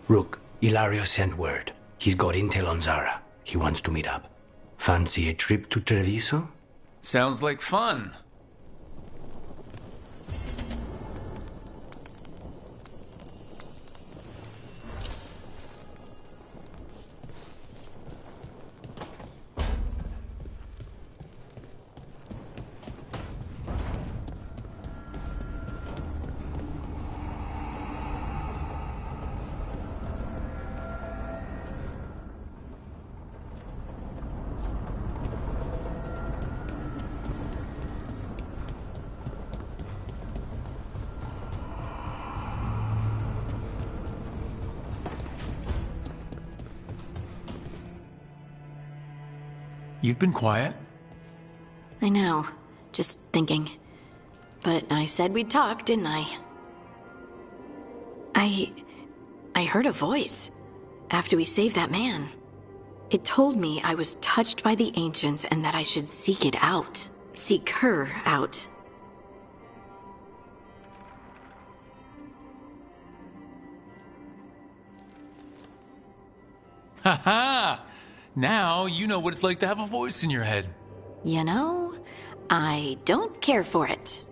Rook, Ilario sent word. He's got intel on Zara. He wants to meet up. Fancy a trip to Treviso? Sounds like fun. You've been quiet. I know. Just thinking. But I said we'd talk, didn't I? I heard a voice after we saved that man. It told me I was touched by the ancients and that I should seek it out. Seek her out. Haha! Now you know what it's like to have a voice in your head. You know, I don't care for it.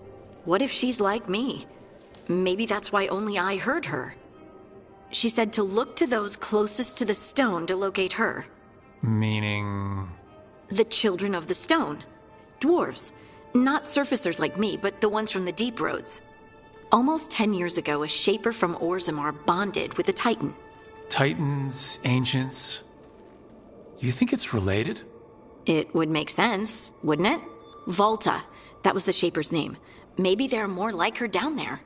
What if she's like me? Maybe that's why only I heard her. She said to look to those closest to the stone to locate her. Meaning? The children of the stone. Dwarves. Not surfacers like me, but the ones from the deep roads. Almost 10 years ago, a shaper from Orzammar bonded with a titan. Titans, ancients. You think it's related? It would make sense, wouldn't it? Volta. That was the shaper's name. Maybe there are more like her down there.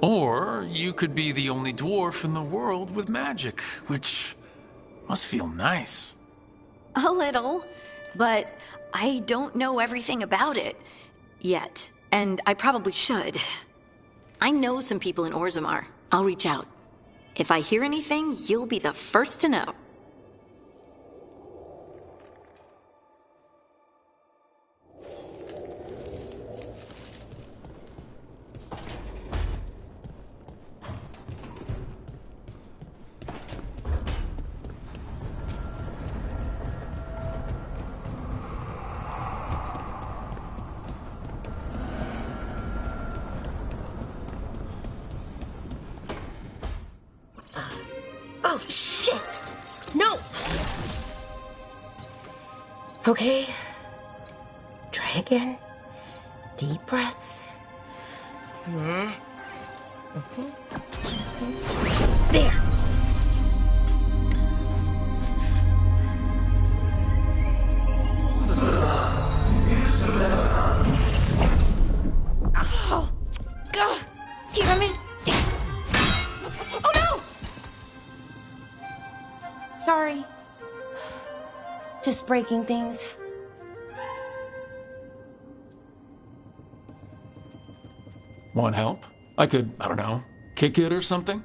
Or you could be the only dwarf in the world with magic, which must feel nice. A little, but I don't know everything about it yet, and I probably should. I know some people in Orzammar. I'll reach out. If I hear anything, you'll be the first to know. Oh, shit! No! Okay. Try again. Deep breaths. There! Oh! God! Damn it! Oh no! Sorry. Just breaking things. Want help? I could, I don't know, kick it or something?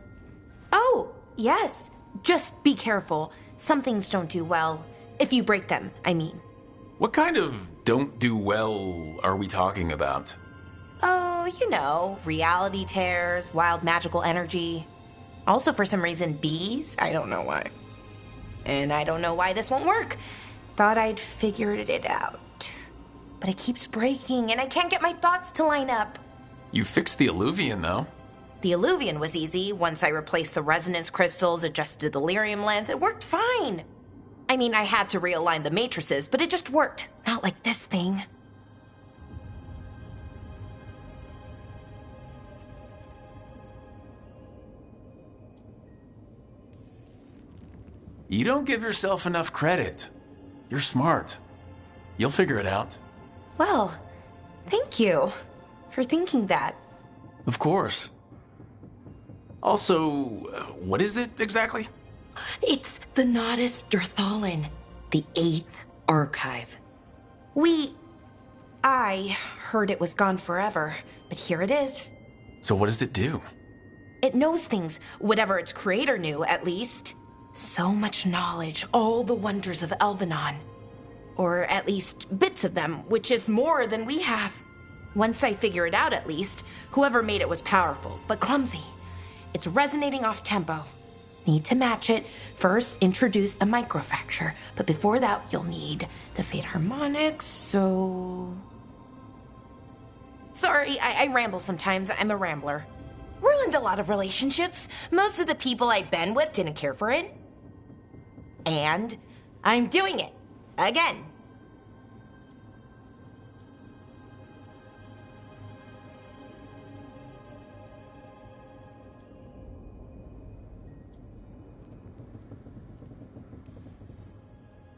Oh, yes. Just be careful. Some things don't do well. If you break them, I mean. What kind of don't do well are we talking about? Oh, you know, reality tears, wild magical energy. Also, for some reason, bees. I don't know why. And I don't know why this won't work. Thought I'd figured it out. But it keeps breaking, and I can't get my thoughts to line up. You fixed the Alluvian, though. The Alluvian was easy. Once I replaced the resonance crystals, adjusted the lyrium lens, it worked fine. I mean, I had to realign the matrices, but it just worked. Not like this thing. You don't give yourself enough credit. You're smart. You'll figure it out. Well, thank you for thinking that. Of course. Also, what is it exactly? It's the Nodus Dirthalin, the 8th archive. I heard it was gone forever, but here it is. So what does it do? It knows things, whatever its creator knew, at least. So much knowledge, all the wonders of Elvenon. Or at least bits of them, which is more than we have. Once I figure it out, at least, whoever made it was powerful, but clumsy. It's resonating off tempo. Need to match it. First, introduce a microfracture, but before that, you'll need the Fate Harmonics, so... Sorry, I ramble sometimes. I'm a rambler. Ruined a lot of relationships. Most of the people I've been with didn't care for it. And I'm doing it. Again.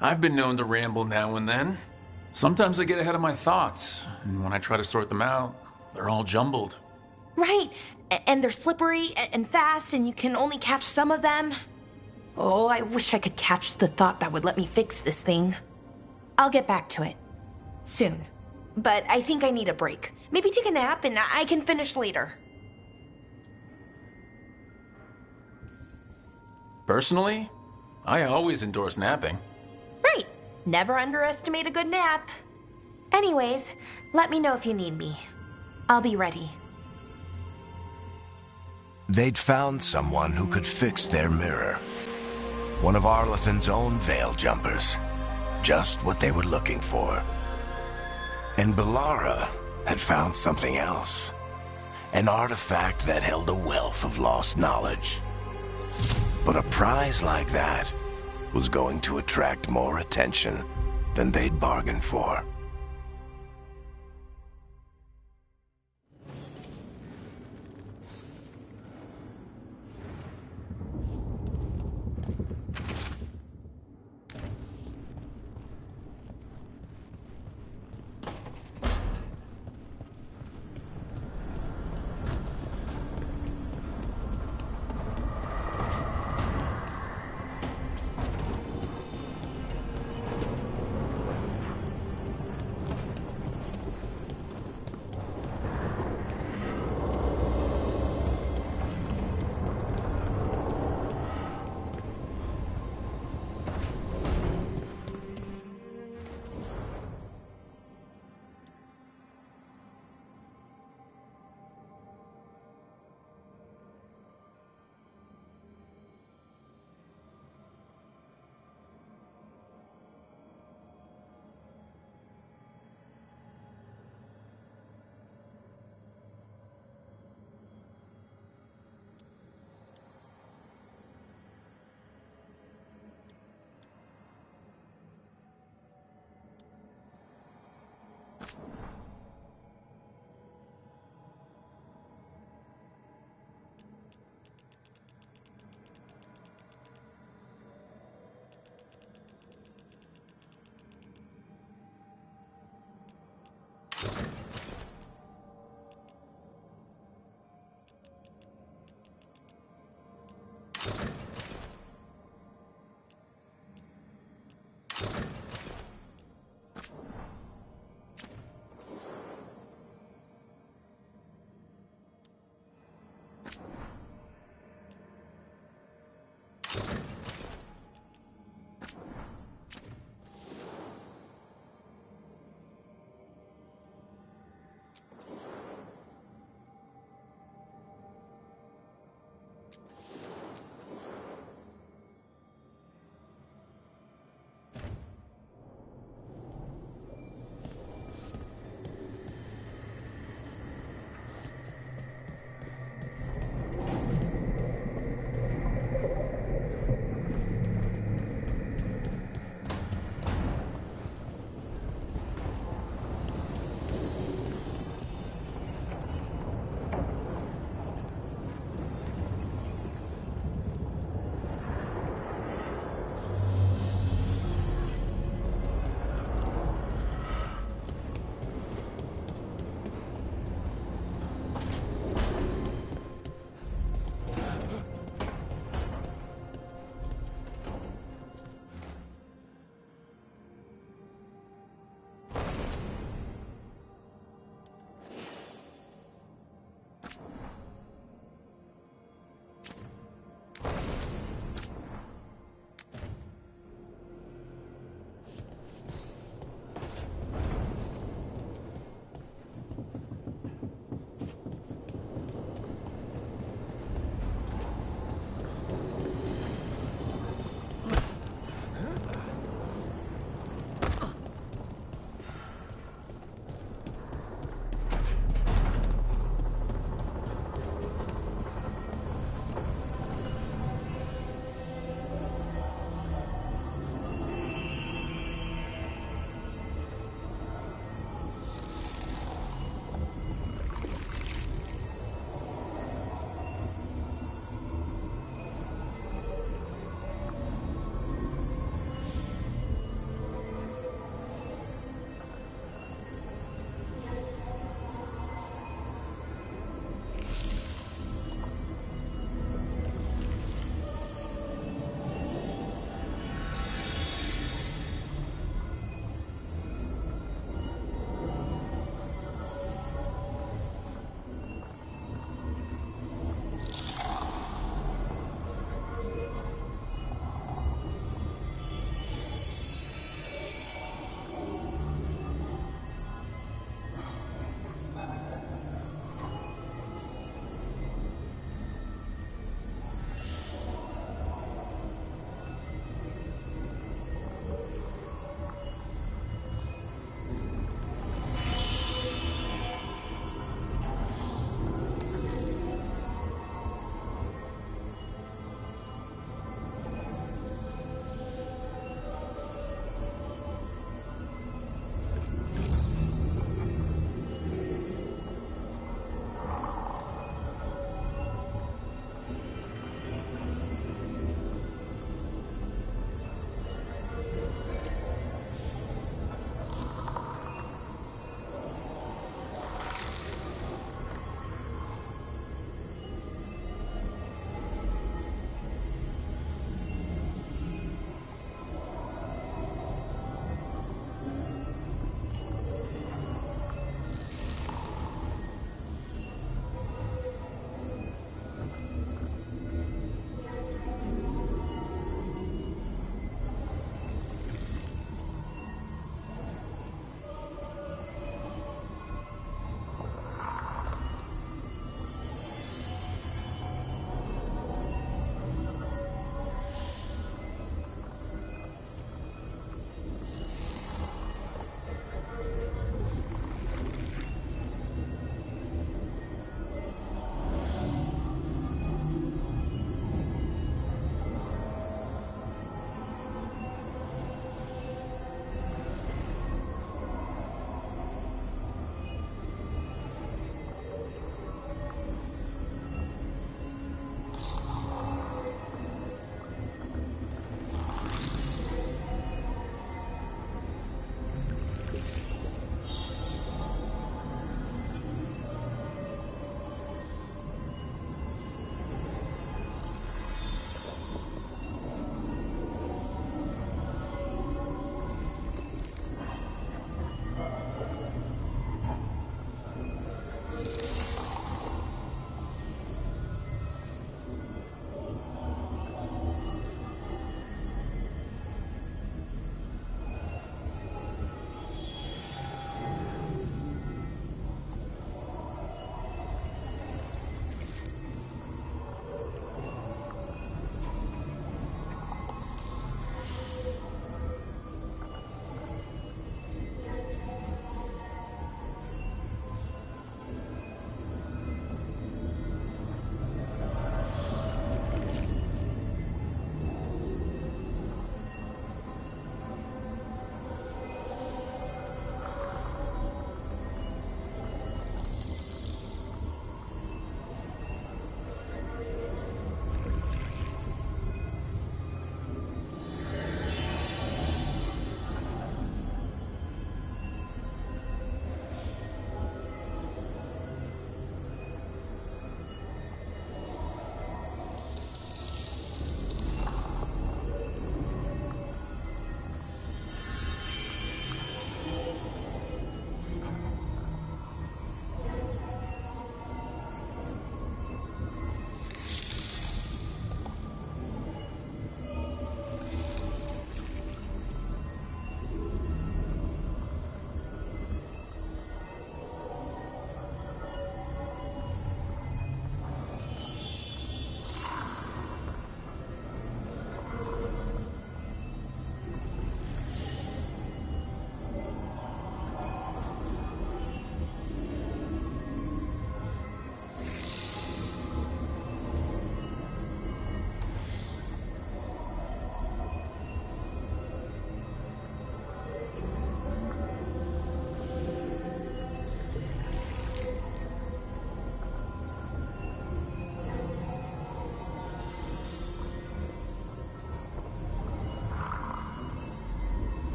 I've been known to ramble now and then. Sometimes I get ahead of my thoughts, and when I try to sort them out, they're all jumbled. Right, and they're slippery and fast, and you can only catch some of them. Oh, I wish I could catch the thought that would let me fix this thing. I'll get back to it. Soon. But I think I need a break. Maybe take a nap and I can finish later. Personally, I always endorse napping. Right. Never underestimate a good nap. Anyways, let me know if you need me. I'll be ready. They'd found someone who could fix their mirror. One of Arlathan's own Veil Jumpers. Just what they were looking for. And Bellara had found something else. An artifact that held a wealth of lost knowledge. But a prize like that was going to attract more attention than they'd bargained for.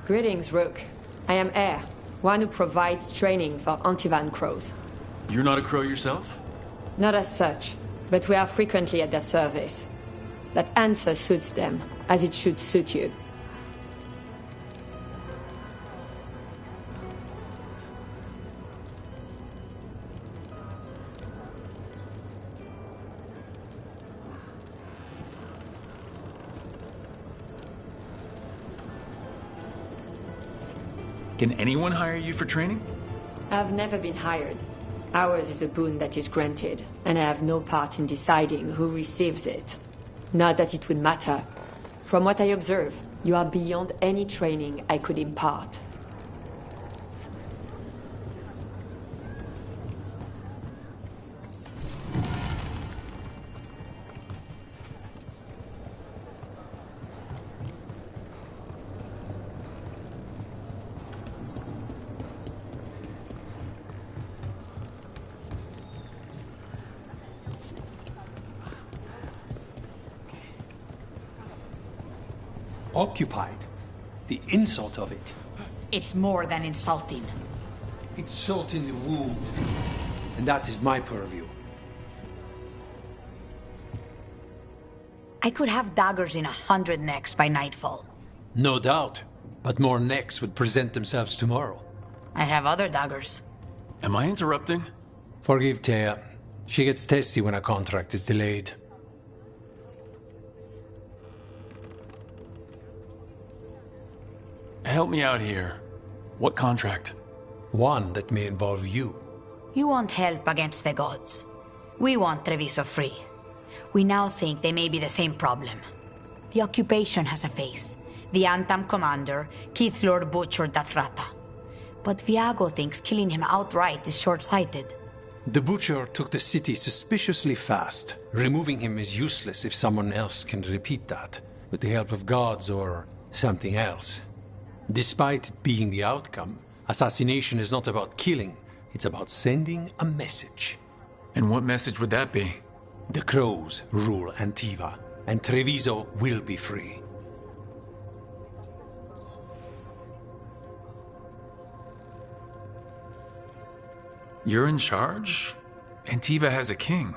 Greetings, Rook. I am Air, one who provides training for Antivan Crows. You're not a crow yourself? Not as such, but we are frequently at their service. That answer suits them, as it should suit you. Can anyone hire you for training? I've never been hired. Ours is a boon that is granted, and I have no part in deciding who receives it. Not that it would matter. From what I observe, you are beyond any training I could impart. Occupied. The insult of it. It's more than insulting. It's salt in the wound. And that is my purview. I could have daggers in 100 necks by nightfall. No doubt. But more necks would present themselves tomorrow. I have other daggers. Am I interrupting? Forgive Thea. She gets testy when a contract is delayed. Help me out here. What contract? One that may involve you. You want help against the gods. We want Treviso free. We now think they may be the same problem. The occupation has a face. The Antam commander, Keith Lord Butcher Dathrata. But Viago thinks killing him outright is short-sighted. The Butcher took the city suspiciously fast. Removing him is useless if someone else can repeat that, with the help of gods or something else. Despite it being the outcome, assassination is not about killing, it's about sending a message. And what message would that be? The Crows rule Antiva, and Treviso will be free. You're in charge? Antiva has a king.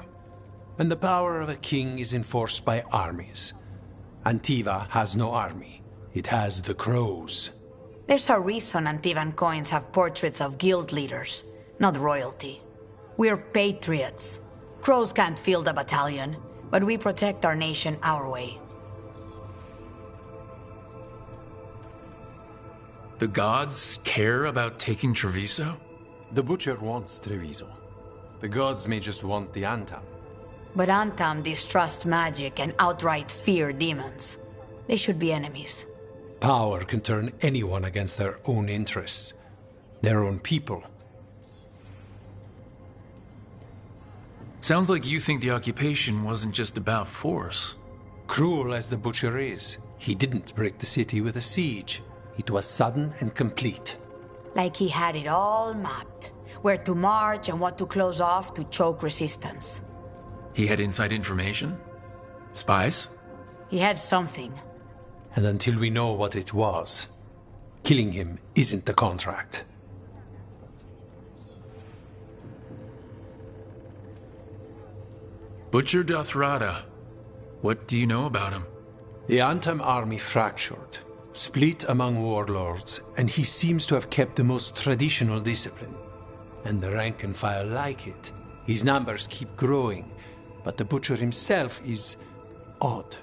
And the power of a king is enforced by armies. Antiva has no army. It has the Crows. There's a reason Antivan coins have portraits of guild leaders, not royalty. We're patriots. Crows can't field a battalion, but we protect our nation our way. The gods care about taking Treviso? The Butcher wants Treviso. The gods may just want the Antam. But Antam distrust magic and outright fear demons. They should be enemies. Power can turn anyone against their own interests, their own people. Sounds like you think the occupation wasn't just about force. Cruel as the Butcher is, he didn't break the city with a siege. It was sudden and complete. Like he had it all mapped. Where to march and what to close off to choke resistance. He had inside information? Spies? He had something. And until we know what it was, killing him isn't the contract. Butcher Dathrata. What do you know about him? The Antam army fractured, split among warlords, and he seems to have kept the most traditional discipline. And the rank and file like it. His numbers keep growing, but the Butcher himself is odd.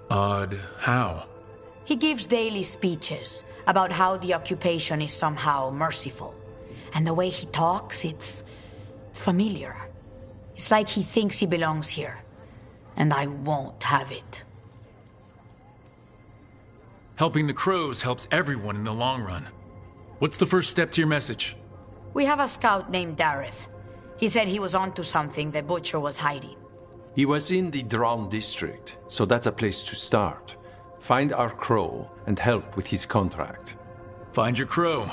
Odd how? He gives daily speeches about how the occupation is somehow merciful. And the way he talks, it's familiar. It's like he thinks he belongs here. And I won't have it. Helping the Crows helps everyone in the long run. What's the first step to your message? We have a scout named Dareth. He said he was onto something the Butcher was hiding. He was in the Drown district, so that's a place to start. Find our crow and help with his contract. Find your crow.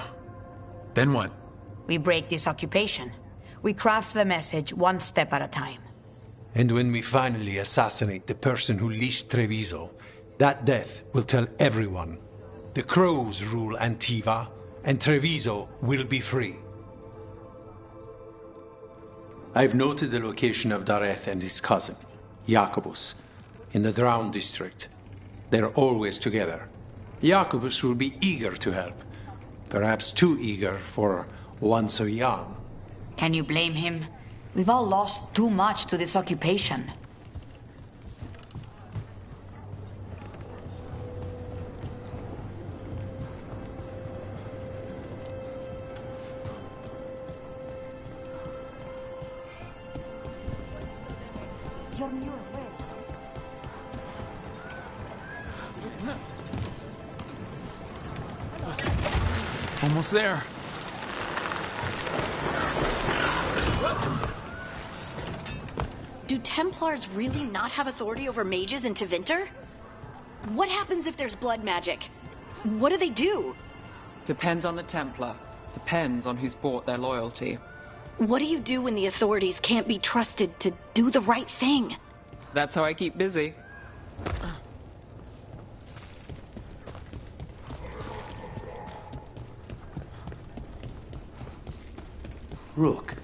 Then what? We break this occupation. We craft the message one step at a time. And when we finally assassinate the person who leashed Treviso, that death will tell everyone The crows rule Antiva, and Treviso will be free. I've noted the location of Dareth and his cousin, Jacobus, in the Drown district. They're always together. Jacobus will be eager to help. Perhaps too eager for one so young. Can you blame him? We've all lost too much to this occupation. Almost there. Do Templars really not have authority over mages in Tevinter? What happens if there's blood magic? What do they do? Depends on the Templar. Depends on who's bought their loyalty. What do you do when the authorities can't be trusted to do the right thing? That's how I keep busy. Rook.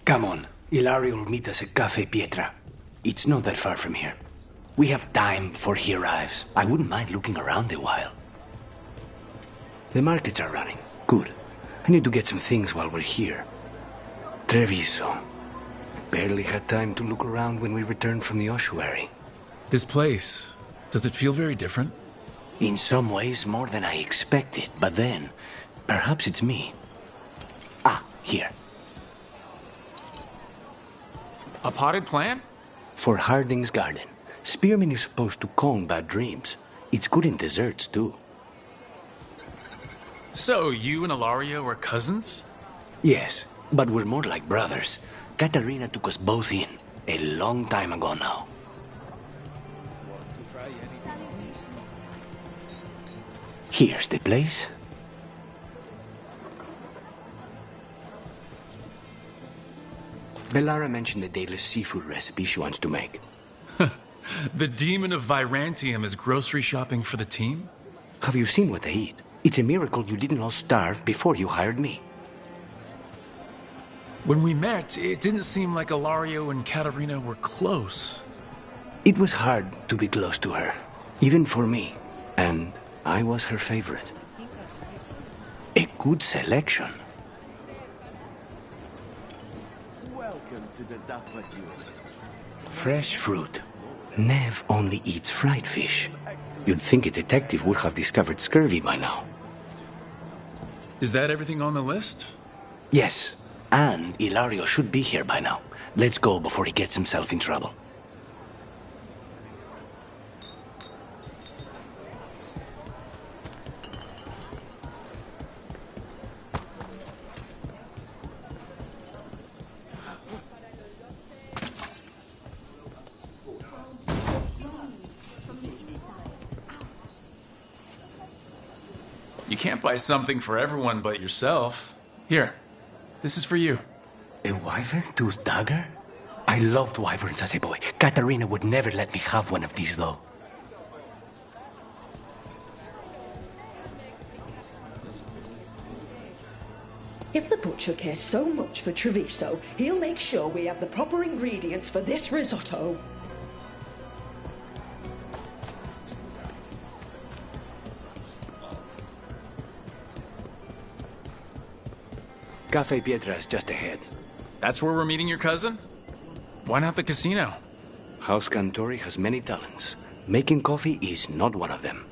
Come on. Ilario will meet us at Cafe Pietra. It's not that far from here. We have time before he arrives. I wouldn't mind looking around a while. The markets are running. Good. I need to get some things while we're here. Treviso. Barely had time to look around when we returned from the ossuary. This place, does it feel very different? In some ways, more than I expected. But then, perhaps it's me. Ah, here. A potted plant? For Harding's garden. Spearmint is supposed to calm bad dreams. It's good in desserts, too. So, you and Ilario are cousins? Yes, but we're more like brothers. Katarina took us both in, a long time ago now. Here's the place. Bellara mentioned the Daedalus seafood recipe she wants to make. The demon of Virantium is grocery shopping for the team? Have you seen what they eat? It's a miracle you didn't all starve before you hired me. When we met, it didn't seem like Ilario and Katarina were close. It was hard to be close to her, even for me. And I was her favorite. A good selection. Fresh fruit. Nev only eats fried fish. You'd think a detective would have discovered scurvy by now. Is that everything on the list? Yes, and Ilario should be here by now. Let's go before he gets himself in trouble. You can't buy something for everyone but yourself. Here, this is for you. A wyvern-toothed dagger? I loved wyverns as a boy. Katarina would never let me have one of these, though. If the butcher cares so much for Treviso, he'll make sure we have the proper ingredients for this risotto. Cafe Pietra is just ahead. That's where we're meeting your cousin? Why not the casino? House Cantori has many talents. Making coffee is not one of them.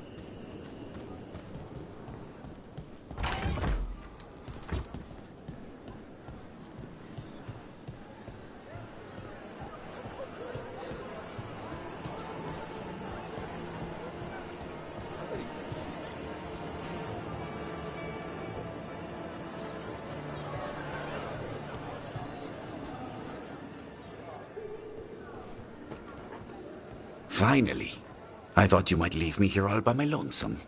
Finally. I thought you might leave me here all by my lonesome.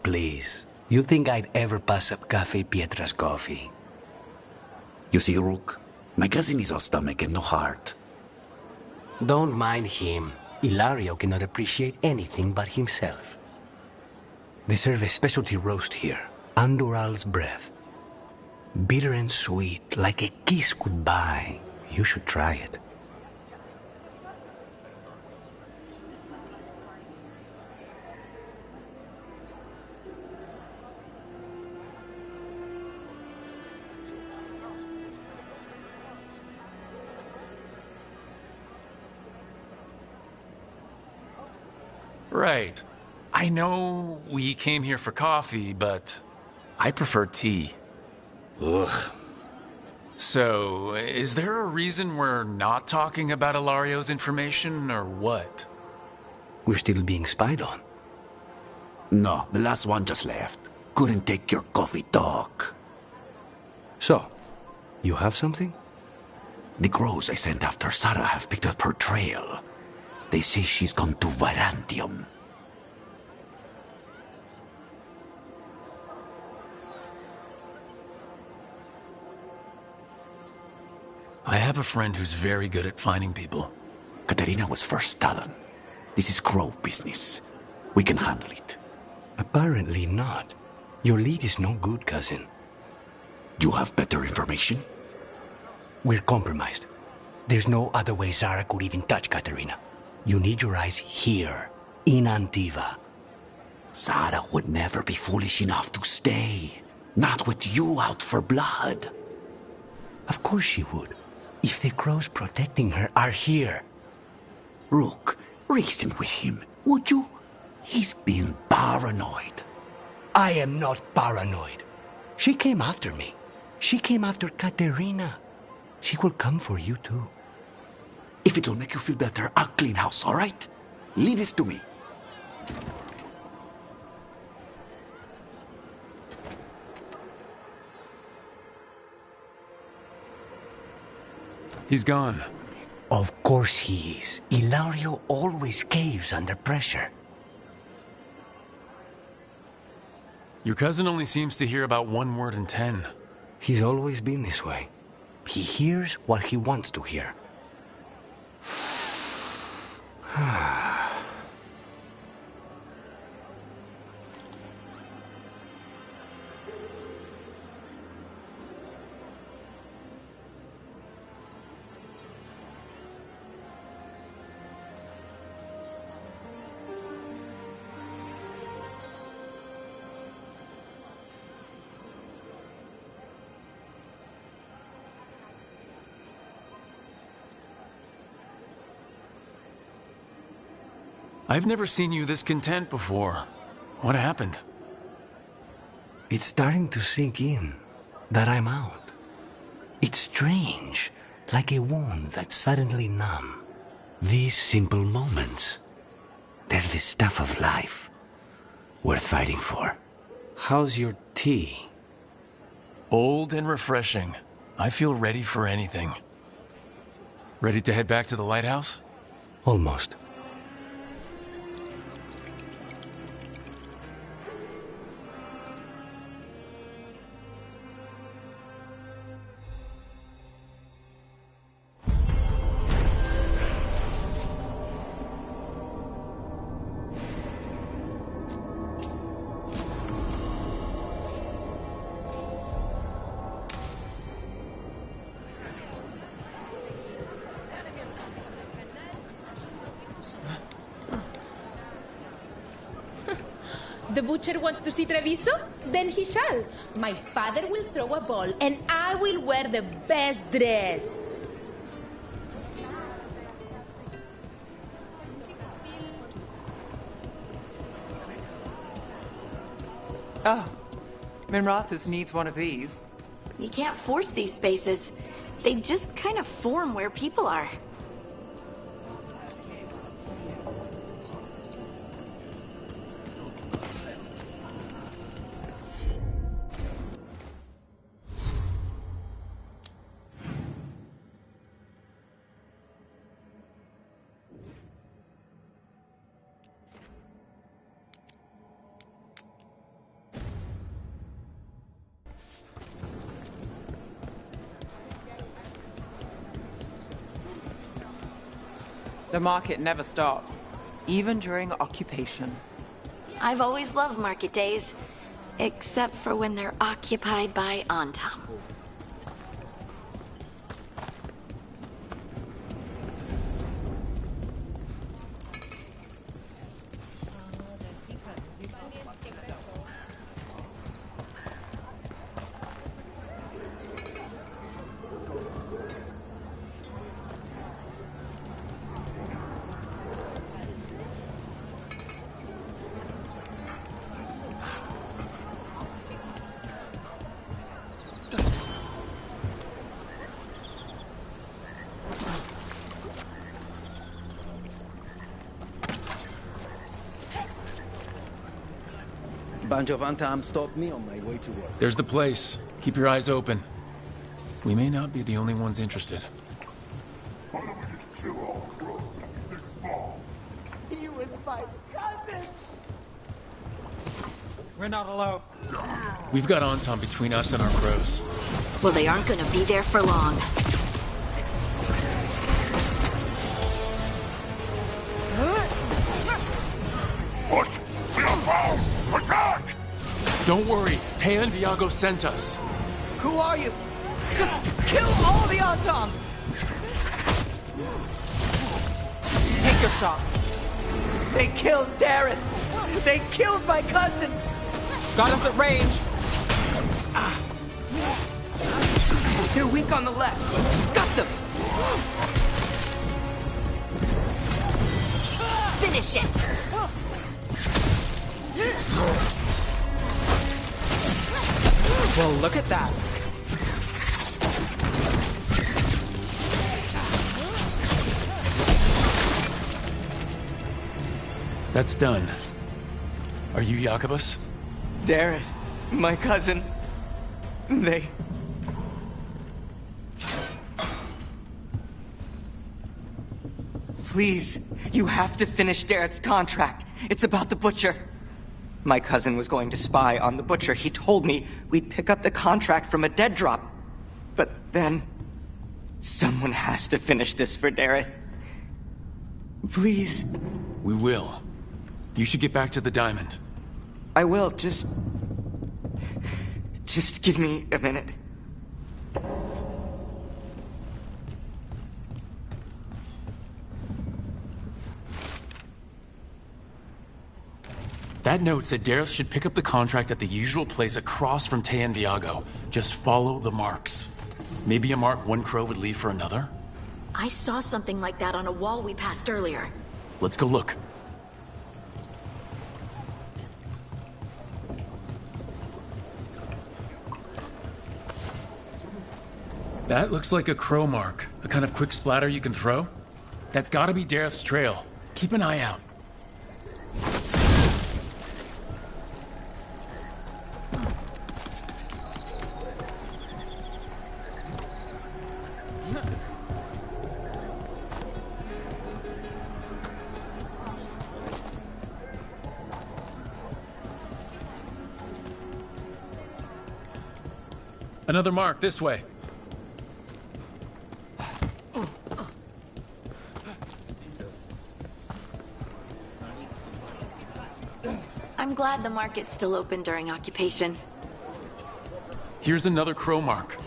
Please. You think I'd ever pass up Cafe Pietra's coffee? You see, Rook, my cousin is all stomach and no heart. Don't mind him. Ilario cannot appreciate anything but himself. They serve a specialty roast here, Andoral's breath. Bitter and sweet, like a kiss goodbye. You should try it. Right. I know we came here for coffee, but I prefer tea. Ugh. So, is there a reason we're not talking about Ilario's information, or what? We're still being spied on. No, the last one just left. Couldn't take your coffee talk. So, you have something? The crows I sent after Sarah have picked up her trail. They say she's gone to Virantium. I have a friend who's very good at finding people. Katerina was first Talon. This is crow business. We can handle it. Apparently not. Your lead is no good, cousin. You have better information? We're compromised. There's no other way Zara could even touch Katerina. You need your eyes here, in Antiva. Zara would never be foolish enough to stay. Not with you out for blood. Of course she would. If the crows protecting her are here. Rook, reason with him, would you? He's being paranoid. I am not paranoid. She came after me. She came after Katerina. She will come for you too. If it'll make you feel better, I'll clean house, all right? Leave it to me. He's gone. Of course he is. Ilario always caves under pressure. Your cousin only seems to hear about 1 word in 10. He's always been this way. He hears what he wants to hear. I've never seen you this content before. What happened? It's starting to sink in that I'm out. It's strange, like a wound that's suddenly numb. These simple moments, they're the stuff of life, worth fighting for. How's your tea? Old and refreshing. I feel ready for anything. Ready to head back to the lighthouse? Almost. The butcher wants to see Treviso? Then he shall. My father will throw a ball, and I will wear the best dress. Oh, Minrathous needs one of these. You can't force these spaces. They just kind of form where people are. The market never stops, even during occupation. I've always loved market days, except for when they're occupied by Antam. Bunch of Antam stopped me on my way to work. There's the place. Keep your eyes open. We may not be the only ones interested. Why don't we just kill all crows? They're small. He was my cousin! We're not alone. We've got Antam between us and our crows. Well, they aren't gonna be there for long. What? We are found! Attack! Don't worry. Taya and Viago sent us. Who are you? Just kill all the Antam! Take your shot. They killed Dareth! They killed my cousin! Got us at range. They're weak on the left. Got them! Finish it! Well, look at that. That's done. Are you Jacobus? Dareth, my cousin. They... Please, you have to finish Dareth's contract. It's about the Butcher. My cousin was going to spy on the Butcher. He told me we'd pick up the contract from a dead drop. But then... someone has to finish this for Dareth. Please. We will. You should get back to the diamond. I will, just give me a minute. That note said Dareth should pick up the contract at the usual place across from Taya and Viago. Just follow the marks. Maybe a mark one crow would leave for another? I saw something like that on a wall we passed earlier. Let's go look. That looks like a crow mark. A kind of quick splatter you can throw. That's gotta be Dareth's trail. Keep an eye out. Another mark this way. I'm glad the market's still open during occupation. Here's another crow mark.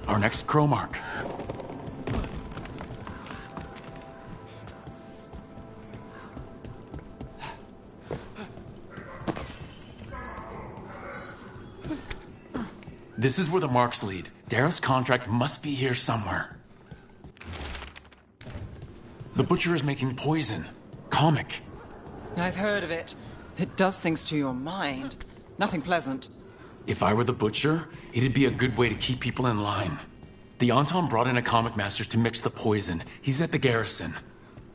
Our next crow mark. This is where the marks lead. Dareth's contract must be here somewhere. The Butcher is making poison. Comic. I've heard of it. It does things to your mind. Nothing pleasant. If I were the Butcher, it'd be a good way to keep people in line. The Anton brought in a comic master to mix the poison. He's at the garrison.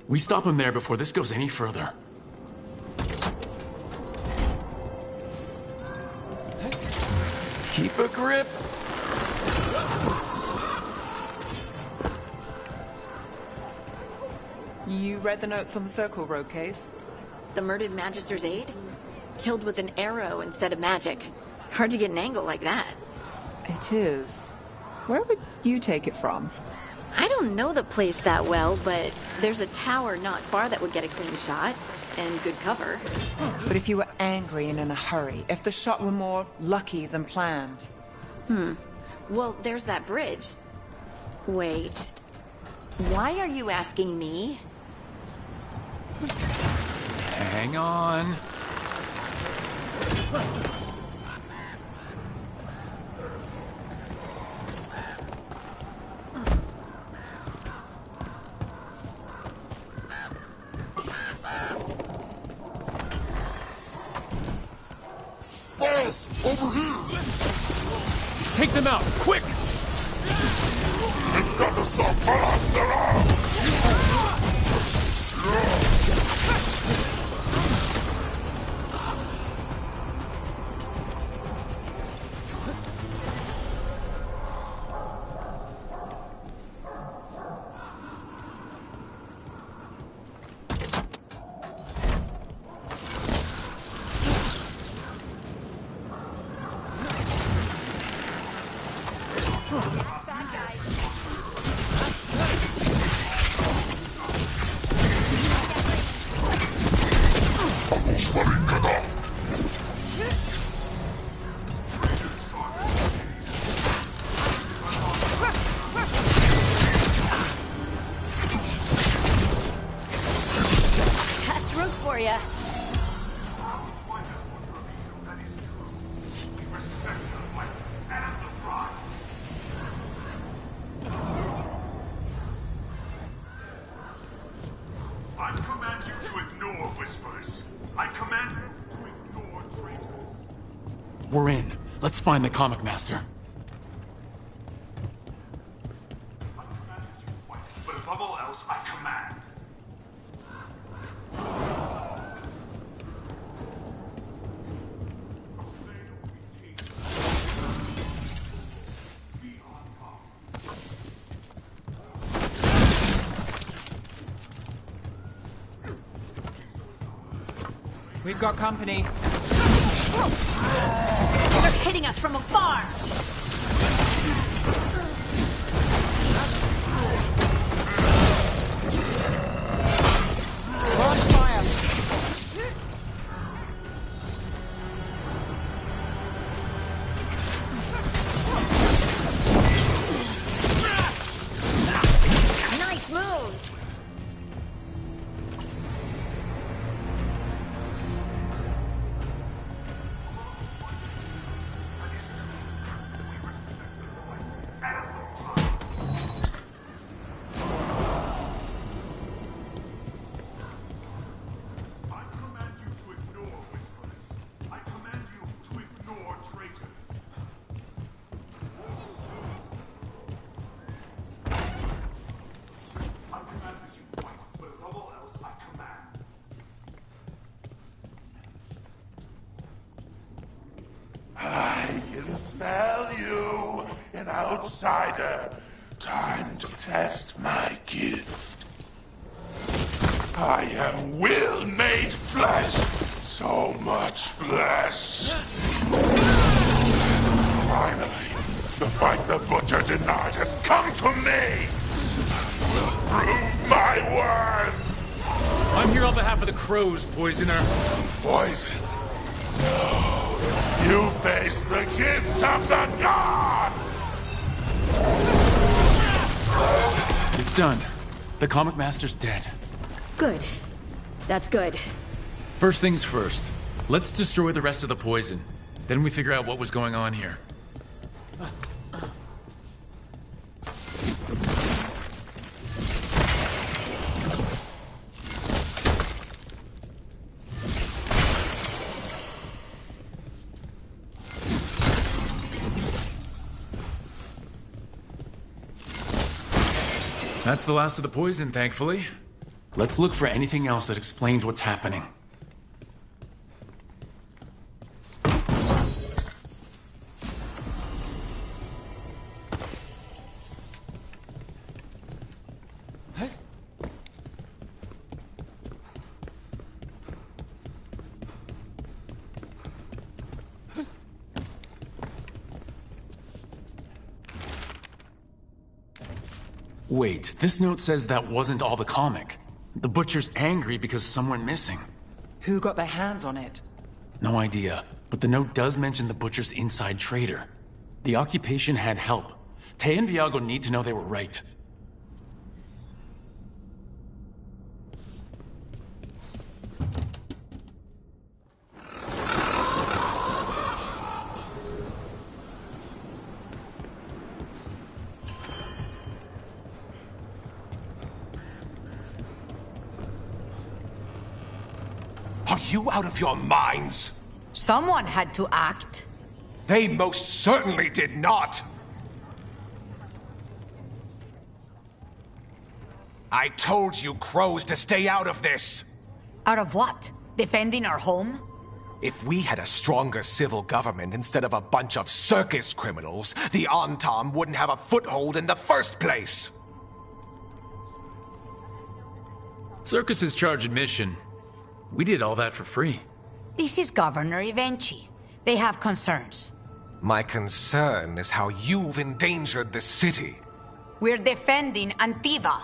We stop him there before this goes any further. Keep a grip. You read the notes on the Circle Road case? The murdered Magister's aide? Killed with an arrow instead of magic. Hard to get an angle like that. It is. Where would you take it from? I don't know the place that well, but there's a tower not far that would get a clean shot. And good cover. But if you were angry and in a hurry, if the shot were more lucky than planned. Well, there's that bridge. Wait. Why are you asking me? Hang on. Boss, over here! Take them out, quick! Entonces aplastará! That's root for ya. I command you to ignore whispers. I command you to ignore traitors. We're in. Let's find the comic master. But above all else, I command. We've got company. They're hitting us from afar. Launch fire! Nice moves. I command you to ignore whispers. I command you to ignore traitors. I command that you fight, but above all else, I command. I can smell you, an outsider. Time to test my gift. I am will made flesh. So much flesh. Finally, the fight the Butcher denied has come to me. I will prove my worth. I'm here on behalf of the Crows, Poisoner. Poison? No. You face the gift of the gods! It's done. The comic master's dead. Good. That's good. First things first. Let's destroy the rest of the poison. Then we figure out what was going on here. That's the last of the poison, thankfully. Let's look for anything else that explains what's happening. Wait, this note says that wasn't all the comic. The Butcher's angry because some went missing. Who got their hands on it? No idea, but the note does mention the Butcher's inside trader. The occupation had help. Tay and Viago need to know they were right. Are you out of your minds? Someone had to act. They most certainly did not. I told you crows to stay out of this. Out of what? Defending our home? If we had a stronger civil government instead of a bunch of circus criminals, the Antam wouldn't have a foothold in the first place. Circuses charge admission. We did all that for free. This is Governor Ivenchi. They have concerns. My concern is how you've endangered the city. We're defending Antiva.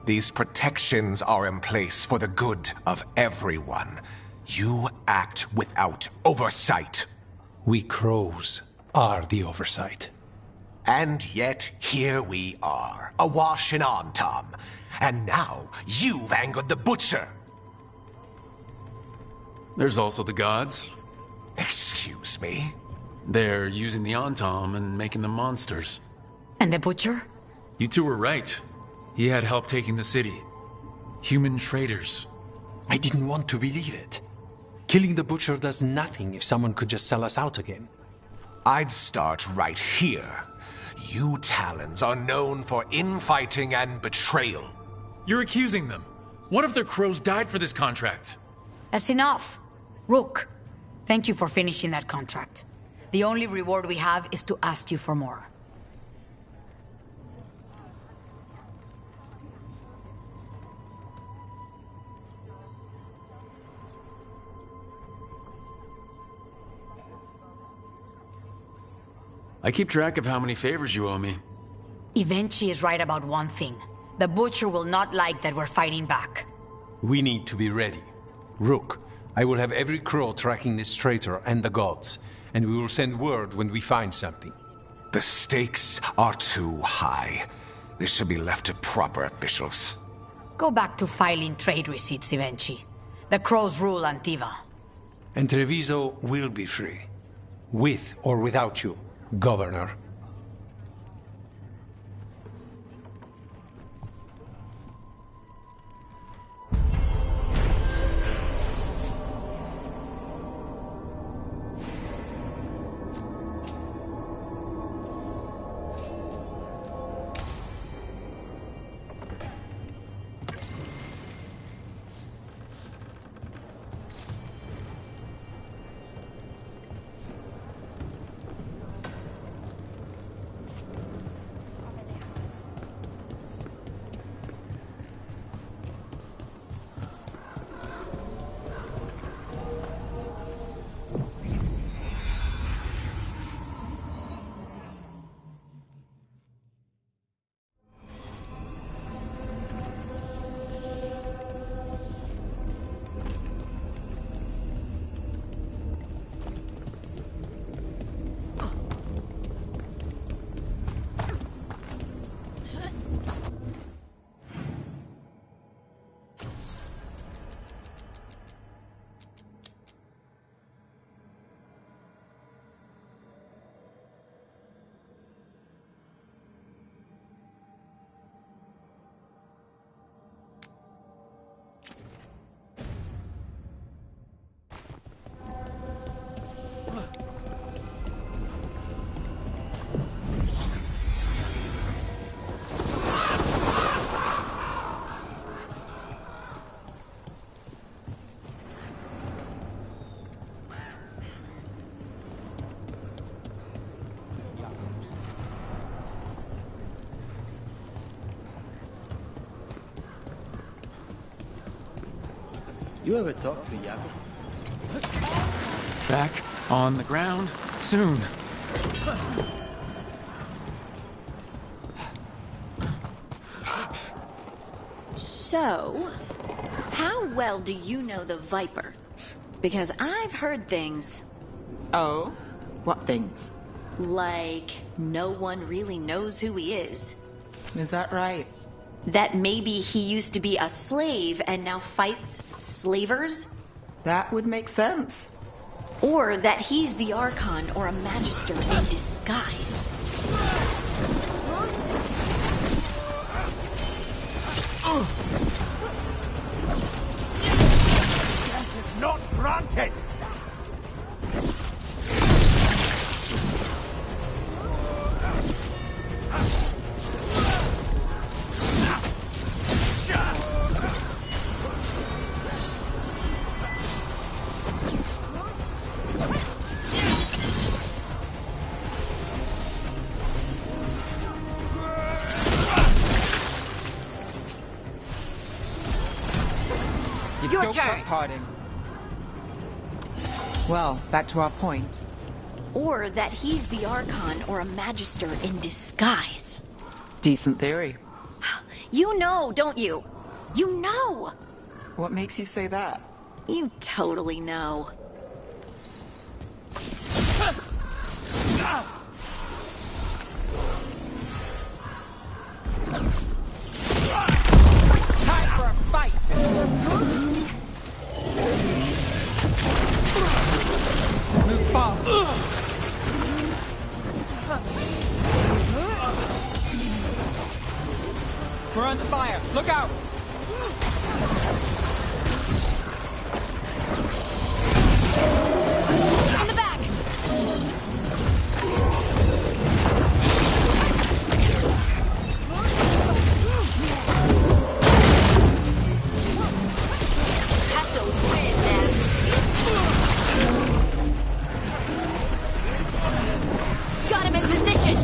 These protections are in place for the good of everyone. You act without oversight. We crows are the oversight. And yet, here we are, awash in Antam. And now, you've angered the Butcher. There's also the gods. Excuse me? They're using the Antam and making them monsters. And the Butcher? You two were right. He had help taking the city. Human traitors. I didn't want to believe it. Killing the Butcher does nothing if someone could just sell us out again. I'd start right here. You Talons are known for infighting and betrayal. You're accusing them. What if their crows died for this contract? That's enough. Rook, thank you for finishing that contract. The only reward we have is to ask you for more. I keep track of how many favors you owe me. Ivenchi is right about one thing. The Butcher will not like that we're fighting back. We need to be ready. Rook, I will have every crow tracking this traitor and the gods, and we will send word when we find something. The stakes are too high. This should be left to proper officials. Go back to filing trade receipts, Ivenchi. The crows rule Antiva. And Treviso will be free. With or without you, Governor. You ever talk to Jakob? Back on the ground soon. So, how well do you know the Viper? Because I've heard things. Oh? What things? Like, no one really knows who he is. Is that right? That maybe he used to be a slave and now fights slavers? That would make sense. Or that he's the Archon or a Magister in disguise. It's not granted! Your Don't turn. press Harding. Well, back to our point. Or that he's the Archon or a Magister in disguise. Decent theory. You know, don't you? You know! What makes you say that? You totally know. Time for a fight! Move fast! We're under fire! Look out! In the back! That's a win, man. Got him in position!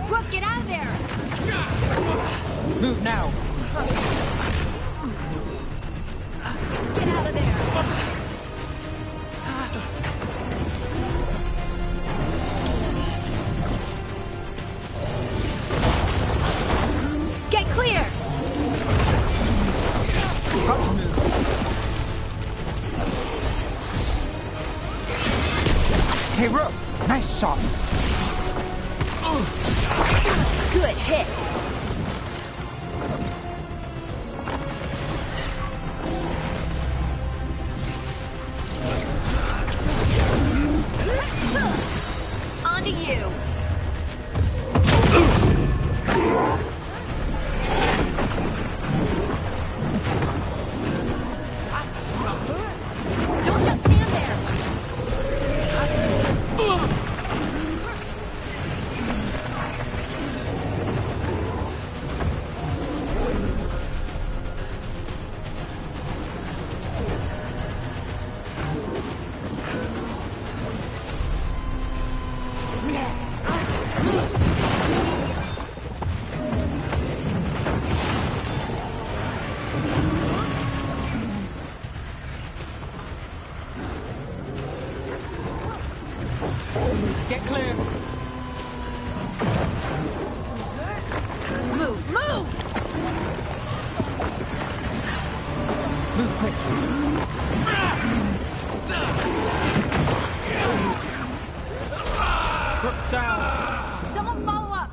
Brooke, get out of there! Move now! Get out of there! Get clear! Got to move. Hey, Rook! Nice shot! Good hit! On to you! Don't just stand there! Get clear! Move, move! Move quick! Rook's down! Someone follow up!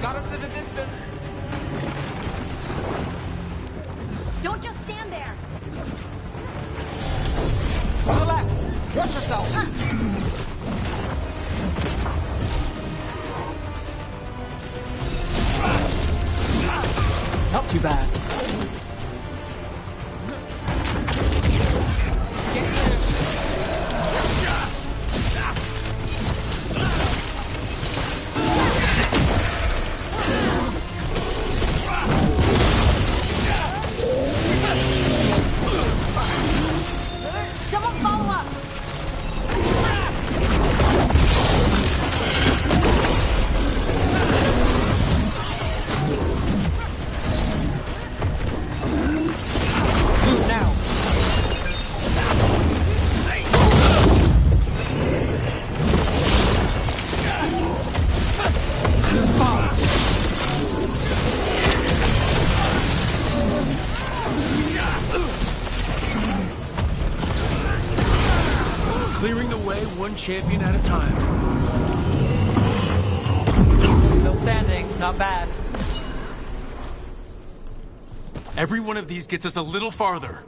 Got us at a distance. Don't just stand there. To the left. Watch yourself. Not too bad. Someone follow up. Move now. Clearing the way one champion at a time. Still standing. Not bad. Every one of these gets us a little farther.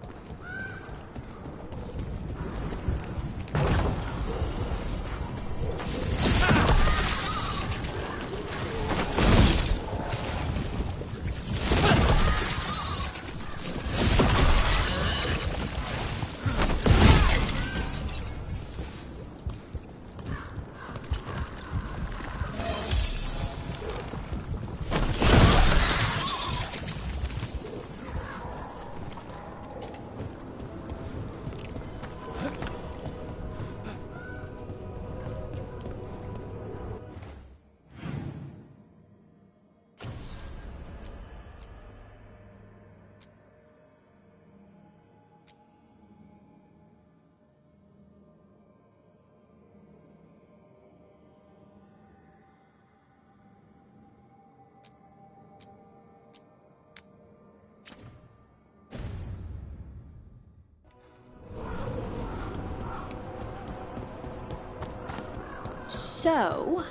So,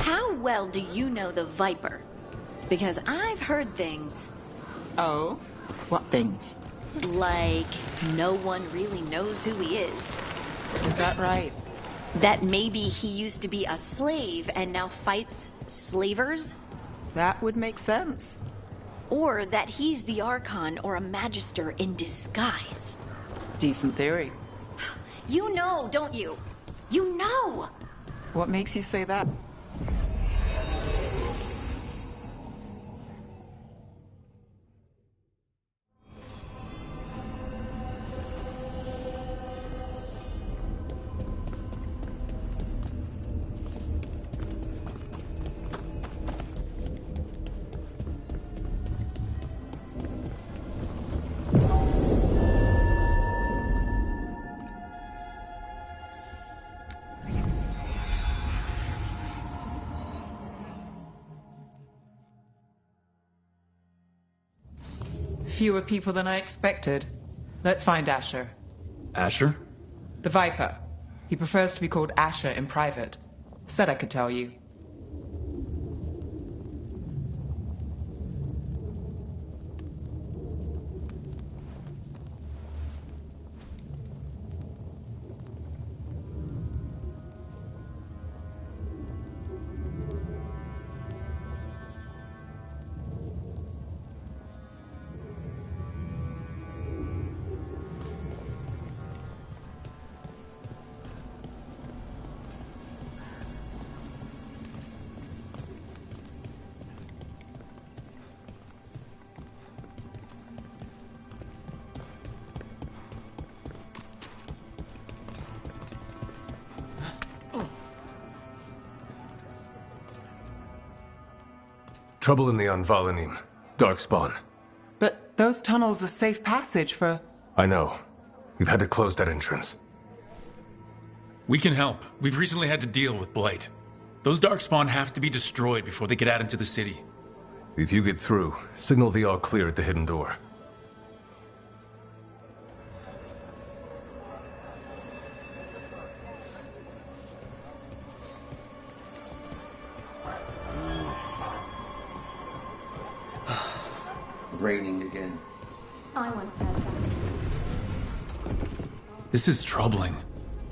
how well do you know the Viper? Because I've heard things. Oh? What things? Like, no one really knows who he is. Is that right? That maybe he used to be a slave and now fights slavers? That would make sense. Or that he's the Archon or a Magister in disguise. Decent theory. You know, don't you? You know! What makes you say that? Fewer people than I expected. Let's find Asher. Asher? The Viper. He prefers to be called Asher in private. Said I could tell you. Trouble in the Anvalanim. Darkspawn. But those tunnels are safe passage for... I know. We've had to close that entrance. We can help. We've recently had to deal with Blight. Those Darkspawn have to be destroyed before they get out into the city. If you get through, signal the all clear at the hidden door. Raining again. I once had that. This is troubling.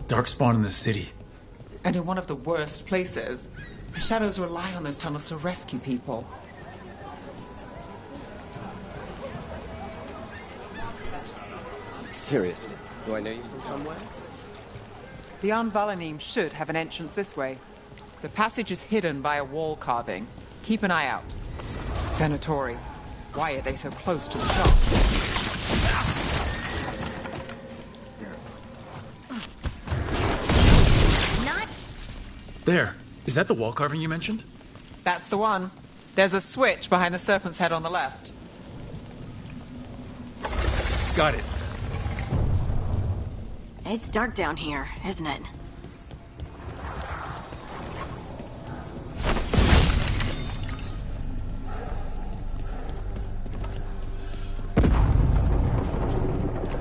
Darkspawn in the city. And in one of the worst places. The Shadows rely on those tunnels to rescue people. Seriously, do I know you from somewhere? The Anvalanim should have an entrance this way. The passage is hidden by a wall carving. Keep an eye out. Venatori, why are they so close to the shop? There. Is that the wall carving you mentioned? That's the one. There's a switch behind the serpent's head on the left. Got it. It's dark down here, isn't it?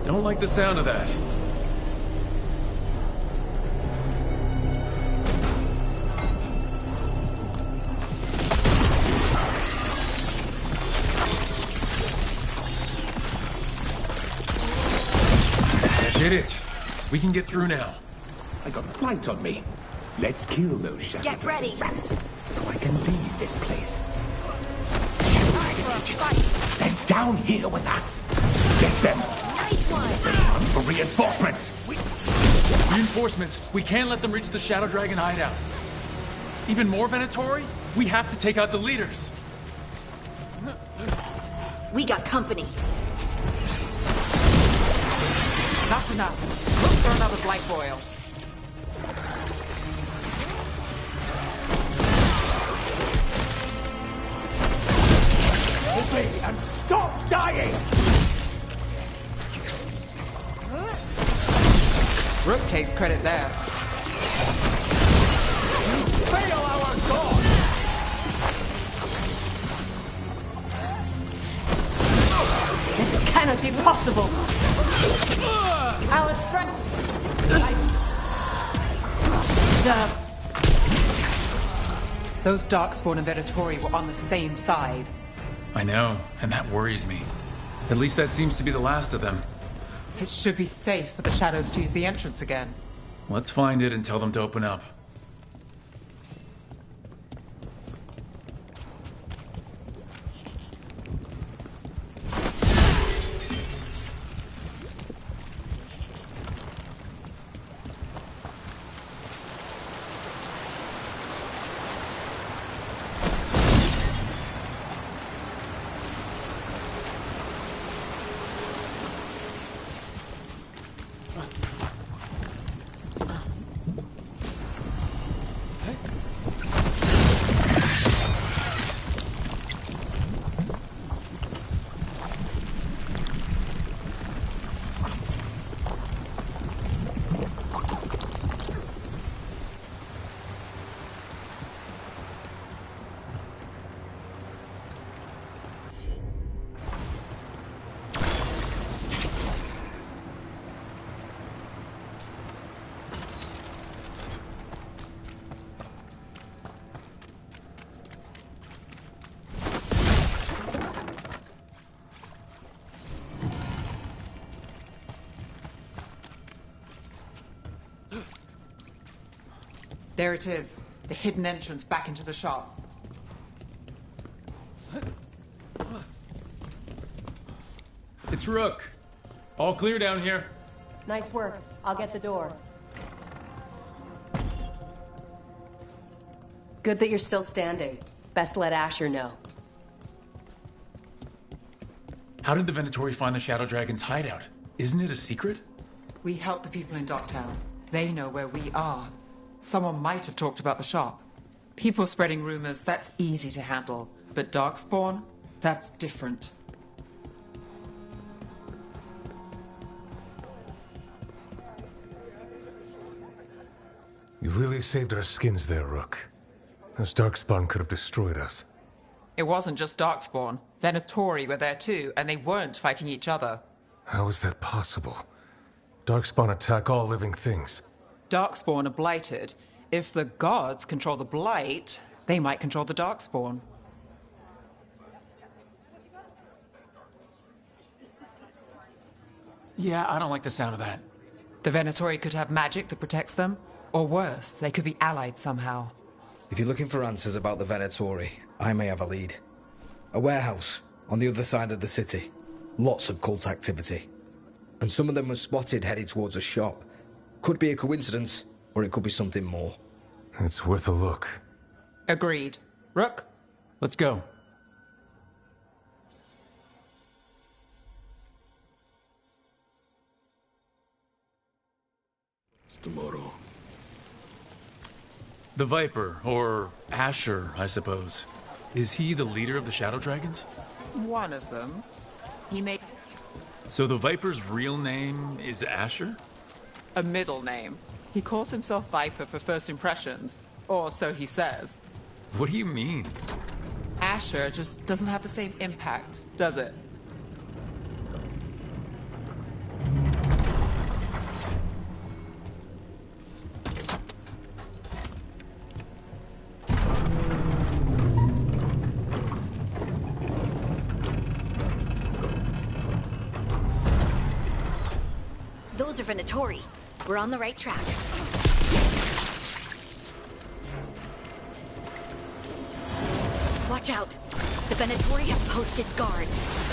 Don't like the sound of that. Did it. We can get through now. I got flight on me. Let's kill those shadow Get ready. rats so I can leave this place. They're down here with us. Get them. Nice one. Run for reinforcements. Reinforcements? We can't let them reach the Shadow Dragon hideout. Even more Venatori? We have to take out the leaders. We got company. That's enough. Look for another blight boil. Take me and stop dying! Rook takes credit there. Fail our god! This cannot be possible. Our strength. Those Darkspawn and Venatori were on the same side. I know, and that worries me. At least that seems to be the last of them. It should be safe for the Shadows to use the entrance again. Let's find it and tell them to open up. There it is. The hidden entrance back into the shop. It's Rook. All clear down here. Nice work. I'll get the door. Good that you're still standing. Best let Asher know. How did the Venatori find the Shadow Dragon's hideout? Isn't it a secret? We help the people in Docktown. They know where we are. Someone might have talked about the shop. People spreading rumors, that's easy to handle. But Darkspawn? That's different. You really saved our skins there, Rook. Those Darkspawn could have destroyed us. It wasn't just Darkspawn. Venatori were there too, and they weren't fighting each other. How is that possible? Darkspawn attack all living things. Darkspawn are blighted. If the gods control the blight, they might control the Darkspawn. Yeah, I don't like the sound of that. The Venatori could have magic that protects them. Or worse, they could be allied somehow. If you're looking for answers about the Venatori, I may have a lead. A warehouse on the other side of the city. Lots of cult activity. And some of them were spotted headed towards a shop. Could be a coincidence, or it could be something more. It's worth a look. Agreed. Rook? Let's go. It's tomorrow. The Viper, or Asher, I suppose. Is he the leader of the Shadow Dragons? One of them. He made So the Viper's real name is Asher? a middle name. He calls himself Viper for first impressions. Or so he says. What do you mean? Asher just doesn't have the same impact, does it? Those are Venatori. We're on the right track. Watch out. The Venatori have posted guards.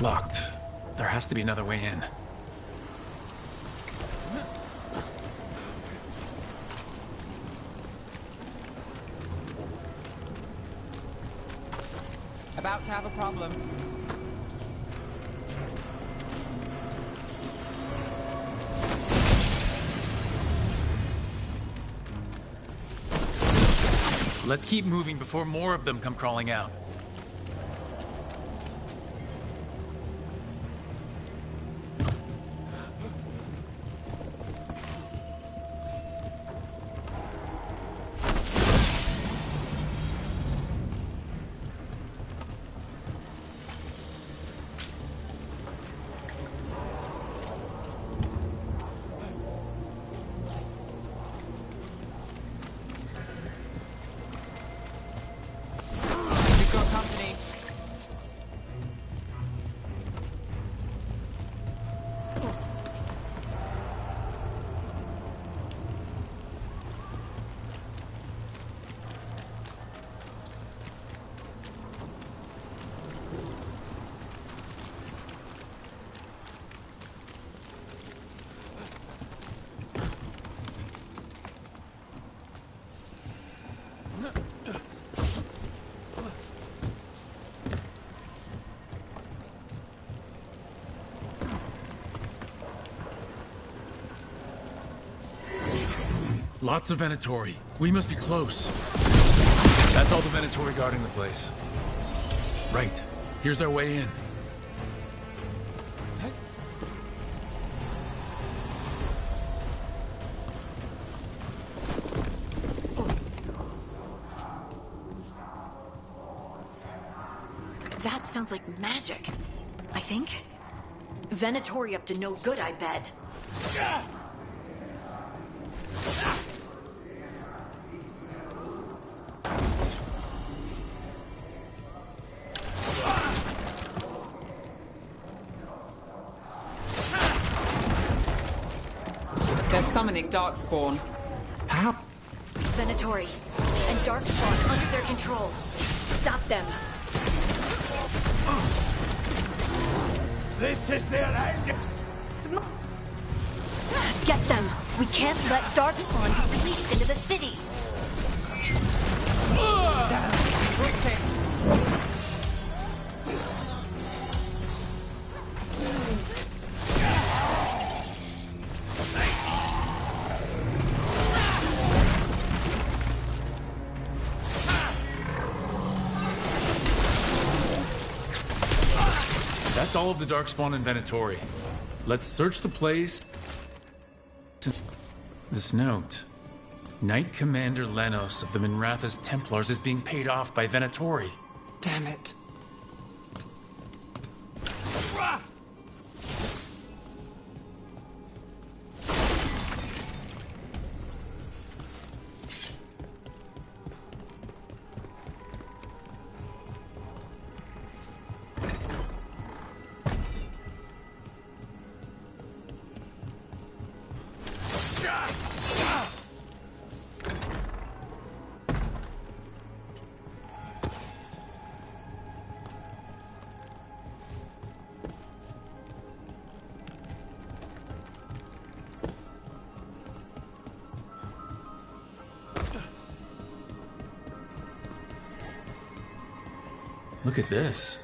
Locked. There has to be another way in. About to have a problem. Let's keep moving before more of them come crawling out. We've got company. Lots of Venatori. We must be close. That's all the Venatori guarding the place. Right. Here's our way in. That sounds like magic, I think. Venatori up to no good, I bet. They're summoning Darkspawn. How? Venatori and Darkspawn under their control. Stop them. This is their end! Get them! We can't let Darkspawn be released into the city! That's all of the Darkspawn in Venatori. Let's search the place. This note. Knight Commander Lenos of the Minrathous Templars is being paid off by Venatori. Damn it. Look at this.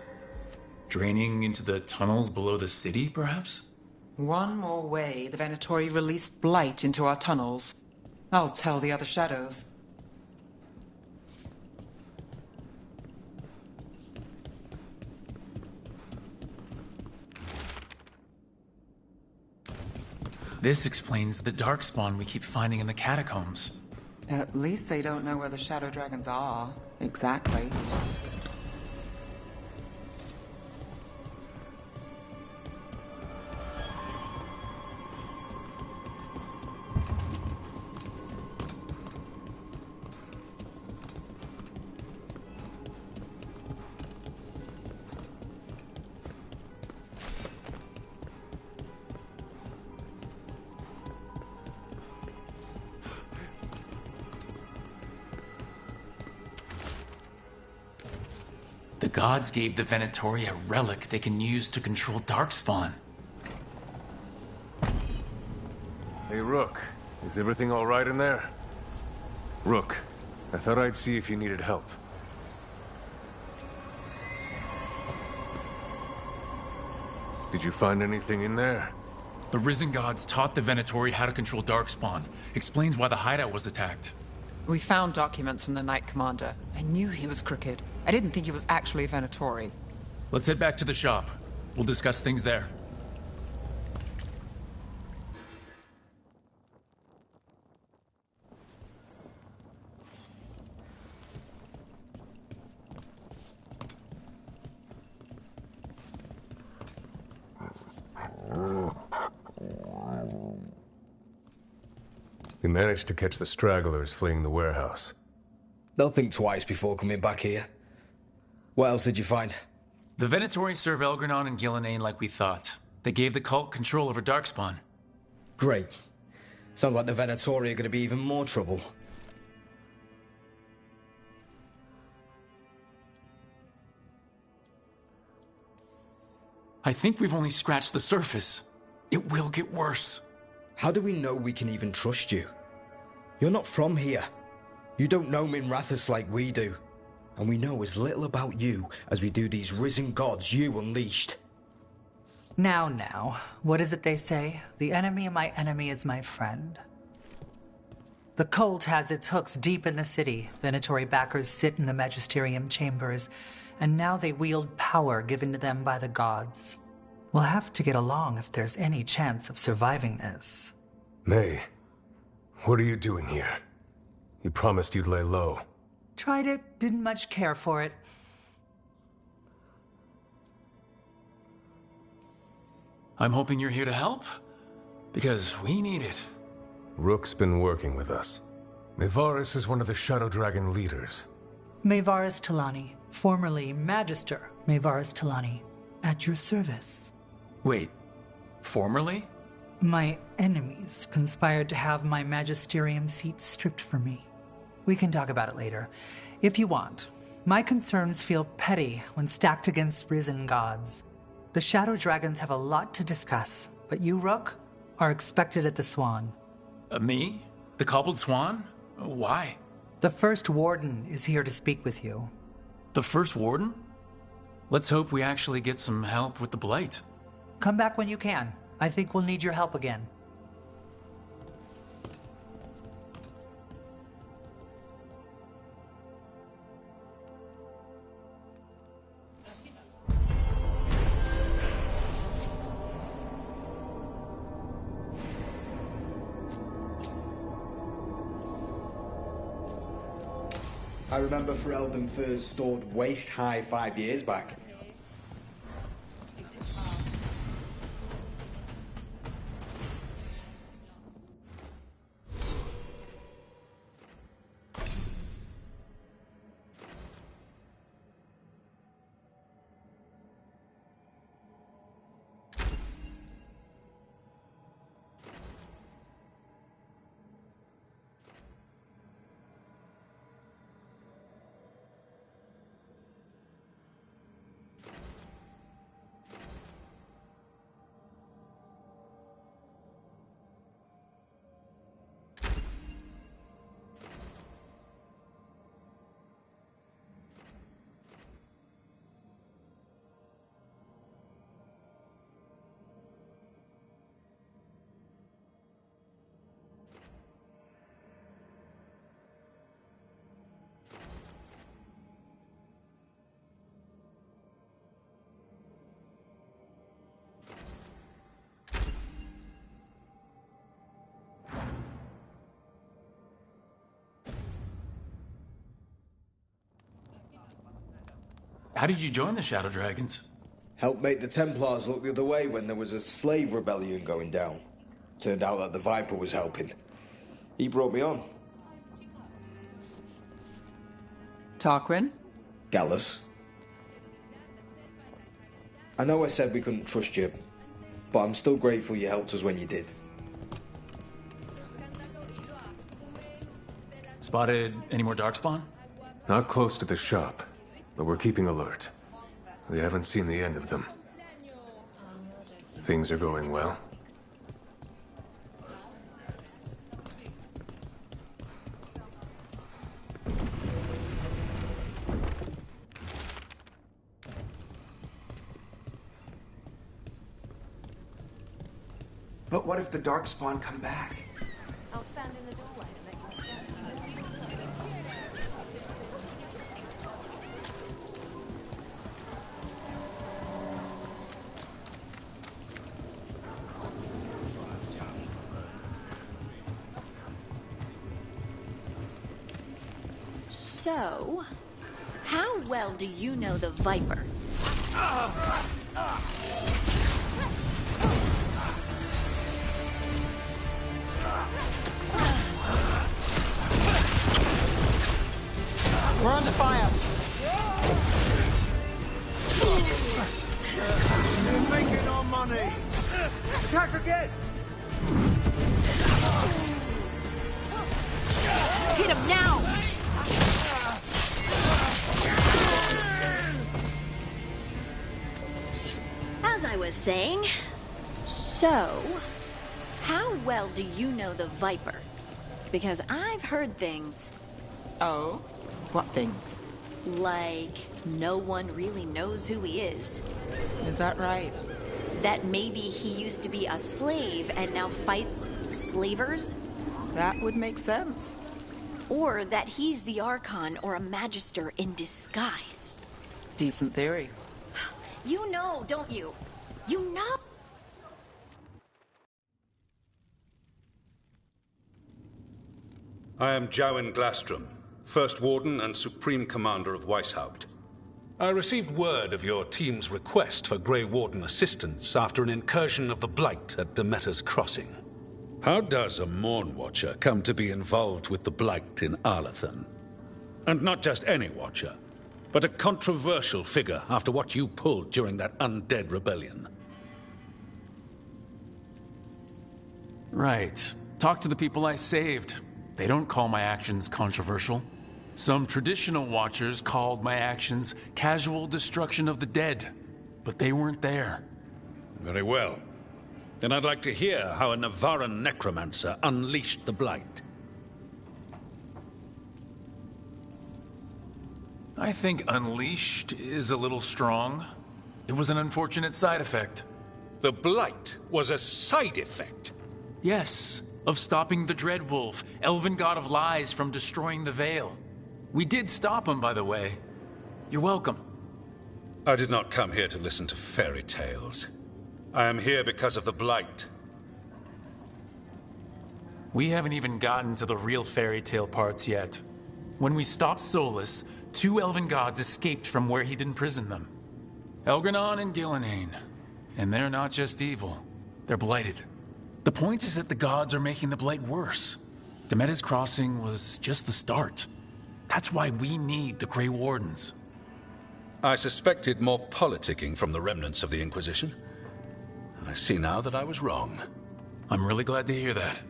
Draining into the tunnels below the city, perhaps? One more way the Venatori released blight into our tunnels. I'll tell the other shadows. This explains the Darkspawn we keep finding in the catacombs. At least they don't know where the Shadow Dragons are. Exactly. The gods gave the Venatori a relic they can use to control Darkspawn. Hey, Rook. Is everything all right in there? Rook, I thought I'd see if you needed help. Did you find anything in there? The Risen Gods taught the Venatori how to control Darkspawn. Explains why the hideout was attacked. We found documents from the Knight Commander. I knew he was crooked. I didn't think he was actually a Venatori. Let's head back to the shop. We'll discuss things there. We managed to catch the stragglers fleeing the warehouse. They'll think twice before coming back here. What else did you find? The Venatori serve Elgranon and Gillenane like we thought. They gave the cult control over Darkspawn. Great. Sounds like the Venatori are going to be even more trouble. I think we've only scratched the surface. It will get worse. How do we know we can even trust you? You're not from here. You don't know Minrathous like we do. And we know as little about you as we do these risen gods you unleashed. Now, what is it they say? The enemy of my enemy is my friend. The cult has its hooks deep in the city. Venatori backers sit in the magisterium chambers, and now they wield power given to them by the gods. We'll have to get along if there's any chance of surviving this. May, what are you doing here? You promised you'd lay low. Tried it, didn't much care for it. I'm hoping you're here to help, because we need it. Rook's been working with us. Mayvaris is one of the Shadow Dragon leaders. Mayvaris Talani, formerly Magister Mayvaris Talani, at your service. Wait, formerly? My enemies conspired to have my magisterium seat stripped from me. We can talk about it later, if you want. My concerns feel petty when stacked against risen gods. The Shadow Dragons have a lot to discuss, but you, Rook, are expected at the Swan. Me? The Cobbled Swan? Why? The First Warden is here to speak with you. The First Warden? Let's hope we actually get some help with the Blight. Come back when you can. I think we'll need your help again. I remember Ferelden furs stored waist-high 5 years back. How did you join the Shadow Dragons? Helped make the Templars look the other way when there was a slave rebellion going down. Turned out that the Viper was helping. He brought me on. Tarquin? Gallus. I know I said we couldn't trust you, but I'm still grateful you helped us when you did. Spotted any more Darkspawn? Not close to the shop, but we're keeping alert. We haven't seen the end of them. Things are going well. But what if the Darkspawn come back? I'll stand in the doorway and let you. So, how well do you know the Viper? We're under fire. You're making our money. Attack again. Hit him now! As I was saying, so, how well do you know the Viper? Because I've heard things. Oh? What things? Like, no one really knows who he is. Is that right? That maybe he used to be a slave and now fights slavers? That would make sense. Or that he's the Archon or a Magister in disguise. Decent theory. You know, don't you? You know? I am Jowen Glastrom, First Warden and Supreme Commander of Weishaupt. I received word of your team's request for Grey Warden assistance after an incursion of the Blight at Demeter's Crossing. How does a Morn Watcher come to be involved with the Blight in Arlathan? And not just any Watcher, but a controversial figure after what you pulled during that undead rebellion. Right. Talk to the people I saved. They don't call my actions controversial. Some traditional Watchers called my actions casual destruction of the dead, but they weren't there. Very well. Then I'd like to hear how a Navaran necromancer unleashed the Blight. I think unleashed is a little strong. It was an unfortunate side effect. The Blight was a side effect? Yes, of stopping the Dreadwolf, elven god of lies, from destroying the Veil. We did stop him, by the way. You're welcome. I did not come here to listen to fairy tales. I am here because of the Blight. We haven't even gotten to the real fairy tale parts yet. When we stopped Solus, 2 elven gods escaped from where he'd imprisoned them. Elgranon and Gillenhain. And they're not just evil. They're blighted. The point is that the gods are making the Blight worse. Demeter's Crossing was just the start. That's why we need the Grey Wardens. I suspected more politicking from the remnants of the Inquisition. I see now that I was wrong. I'm really glad to hear that.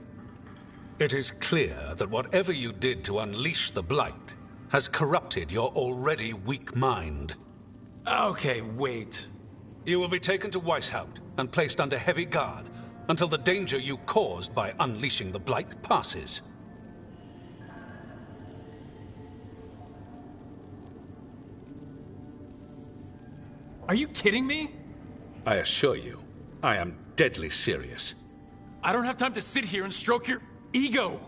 It is clear that whatever you did to unleash the Blight has corrupted your already weak mind. Okay, wait. You will be taken to Weishaupt and placed under heavy guard until the danger you caused by unleashing the Blight passes. Are you kidding me? I assure you, I am deadly serious. I don't have time to sit here and stroke your ego.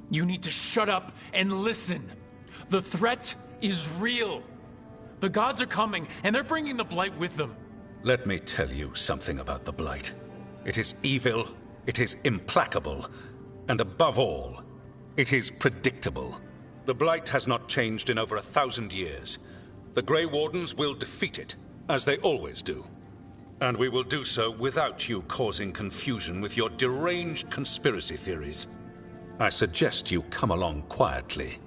You need to shut up and listen. The threat is real. The gods are coming, and they're bringing the Blight with them. Let me tell you something about the Blight. It is evil, it is implacable, and above all, it is predictable. The Blight has not changed in over 1,000 years. The Grey Wardens will defeat it, as they always do. And we will do so without you causing confusion with your deranged conspiracy theories. I suggest you come along quietly.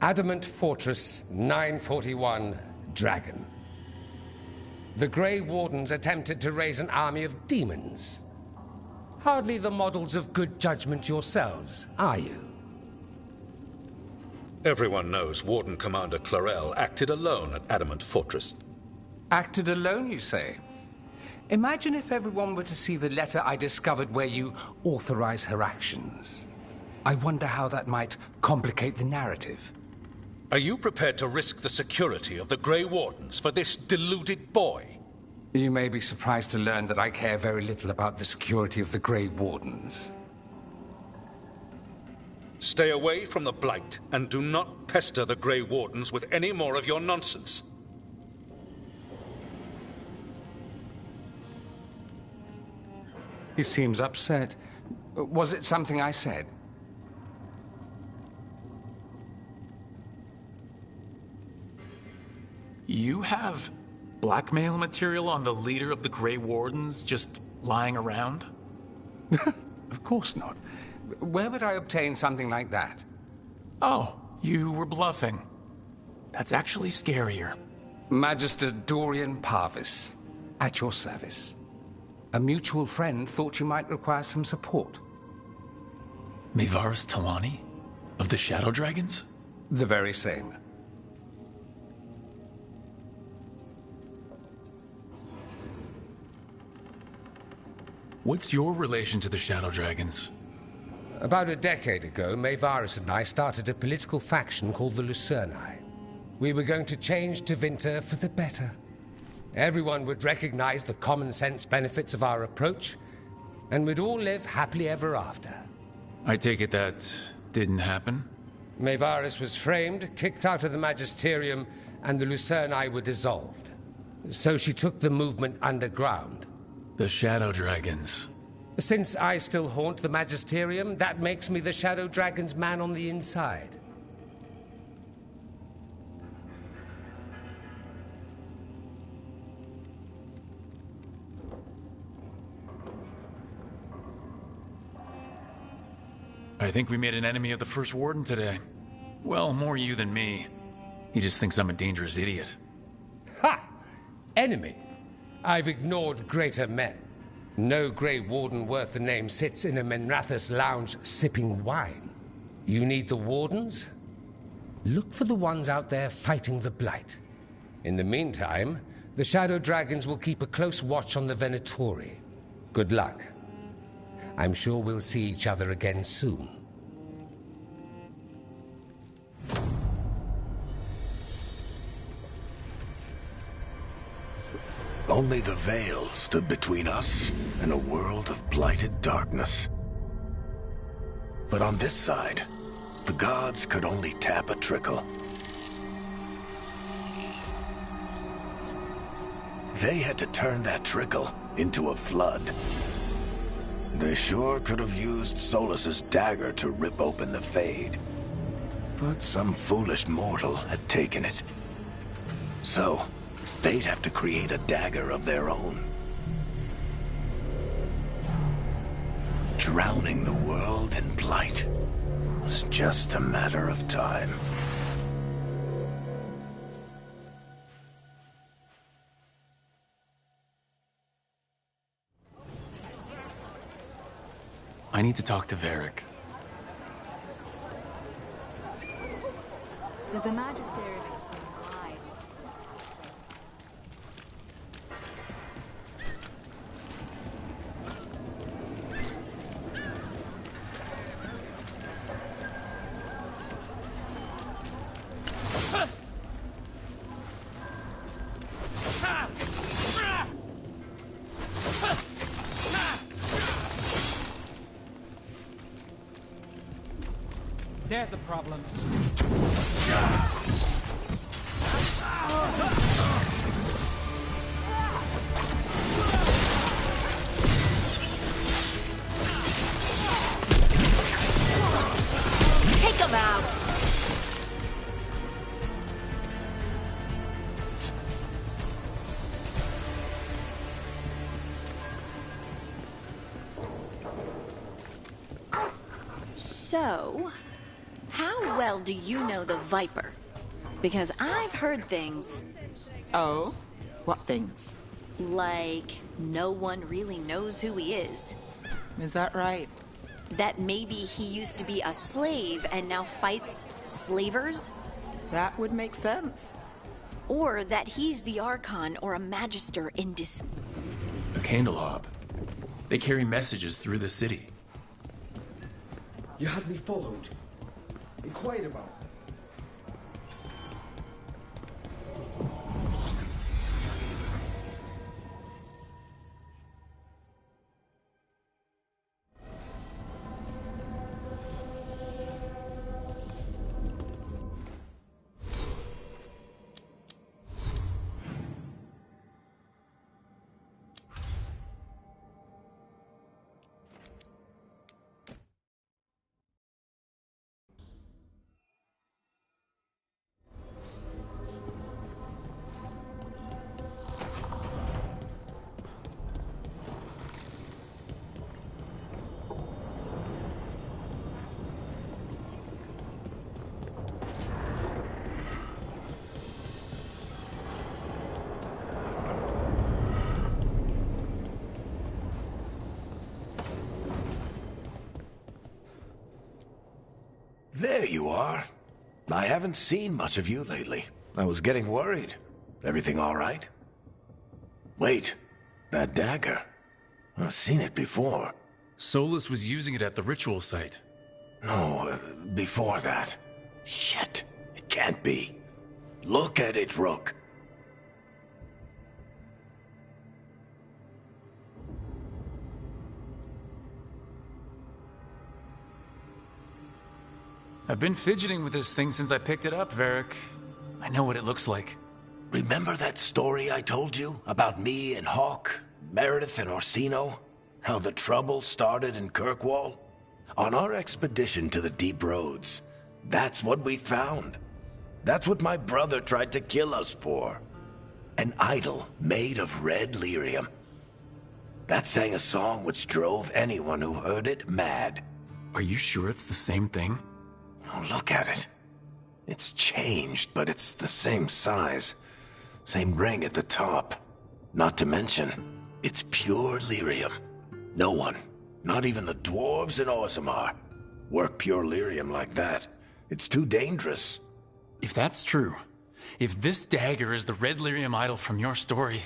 Adamant Fortress 941, Dragon. The Grey Wardens attempted to raise an army of demons. Hardly the models of good judgment yourselves, are you? Everyone knows Warden Commander Clarel acted alone at Adamant Fortress. Acted alone, you say? Imagine if everyone were to see the letter I discovered where you authorize her actions. I wonder how that might complicate the narrative. Are you prepared to risk the security of the Grey Wardens for this deluded boy? You may be surprised to learn that I care very little about the security of the Grey Wardens. Stay away from the Blight, and do not pester the Grey Wardens with any more of your nonsense. He seems upset. Was it something I said? You have blackmail material on the leader of the Grey Wardens just lying around? Of course not. Where would I obtain something like that? Oh, you were bluffing. That's actually scarier. Magister Dorian Parvis, at your service. A mutual friend thought you might require some support. Maevaris Talani? Of the Shadow Dragons? The very same. What's your relation to the Shadow Dragons? About a decade ago, Maevaris and I started a political faction called the Lucerni. We were going to change Tevinter for the better. Everyone would recognize the common sense benefits of our approach, and we'd all live happily ever after. I take it that didn't happen? Maevaris was framed, kicked out of the Magisterium, and the Lucerni were dissolved. So she took the movement underground. The Shadow Dragons. Since I still haunt the Magisterium, that makes me the Shadow Dragon's man on the inside. I think we made an enemy of the First Warden today. Well, more you than me. He just thinks I'm a dangerous idiot. Ha! Enemy? I've ignored greater men. No Grey Warden worth the name sits in a Menrathus lounge sipping wine. You need the Wardens? Look for the ones out there fighting the Blight. In the meantime, the Shadow Dragons will keep a close watch on the Venatori. Good luck. I'm sure we'll see each other again soon. Only the veil stood between us and a world of blighted darkness. But on this side, the gods could only tap a trickle. They had to turn that trickle into a flood. They sure could have used Solus's dagger to rip open the Fade. But some foolish mortal had taken it. So, they'd have to create a dagger of their own. Drowning the world in blight was just a matter of time. I need to talk to Varric. The Magister lied. There's a problem. Take him out! So, how well do you know the Viper? Because I've heard things. Oh? What things? Like, no one really knows who he is. Is that right? That maybe he used to be a slave and now fights slavers? That would make sense. Or that he's the Archon or a Magister in A Candelab. They carry messages through the city. You had me followed. Inquired about. There you are. I haven't seen much of you lately. I was getting worried. Everything all right? Wait, that dagger. I've seen it before. Solus was using it at the ritual site. No, before that. Shit, it can't be. Look at it, Rook. I've been fidgeting with this thing since I picked it up, Varric. I know what it looks like. Remember that story I told you about me and Hawke, Meredith and Orsino? How the trouble started in Kirkwall? On our expedition to the Deep Roads, that's what we found. That's what my brother tried to kill us for. An idol made of red lyrium. That sang a song which drove anyone who heard it mad. Are you sure it's the same thing? Oh, look at it. It's changed, but it's the same size. Same ring at the top. Not to mention, it's pure lyrium. No one, not even the dwarves in Orzammar, work pure lyrium like that. It's too dangerous. If that's true, if this dagger is the red lyrium idol from your story,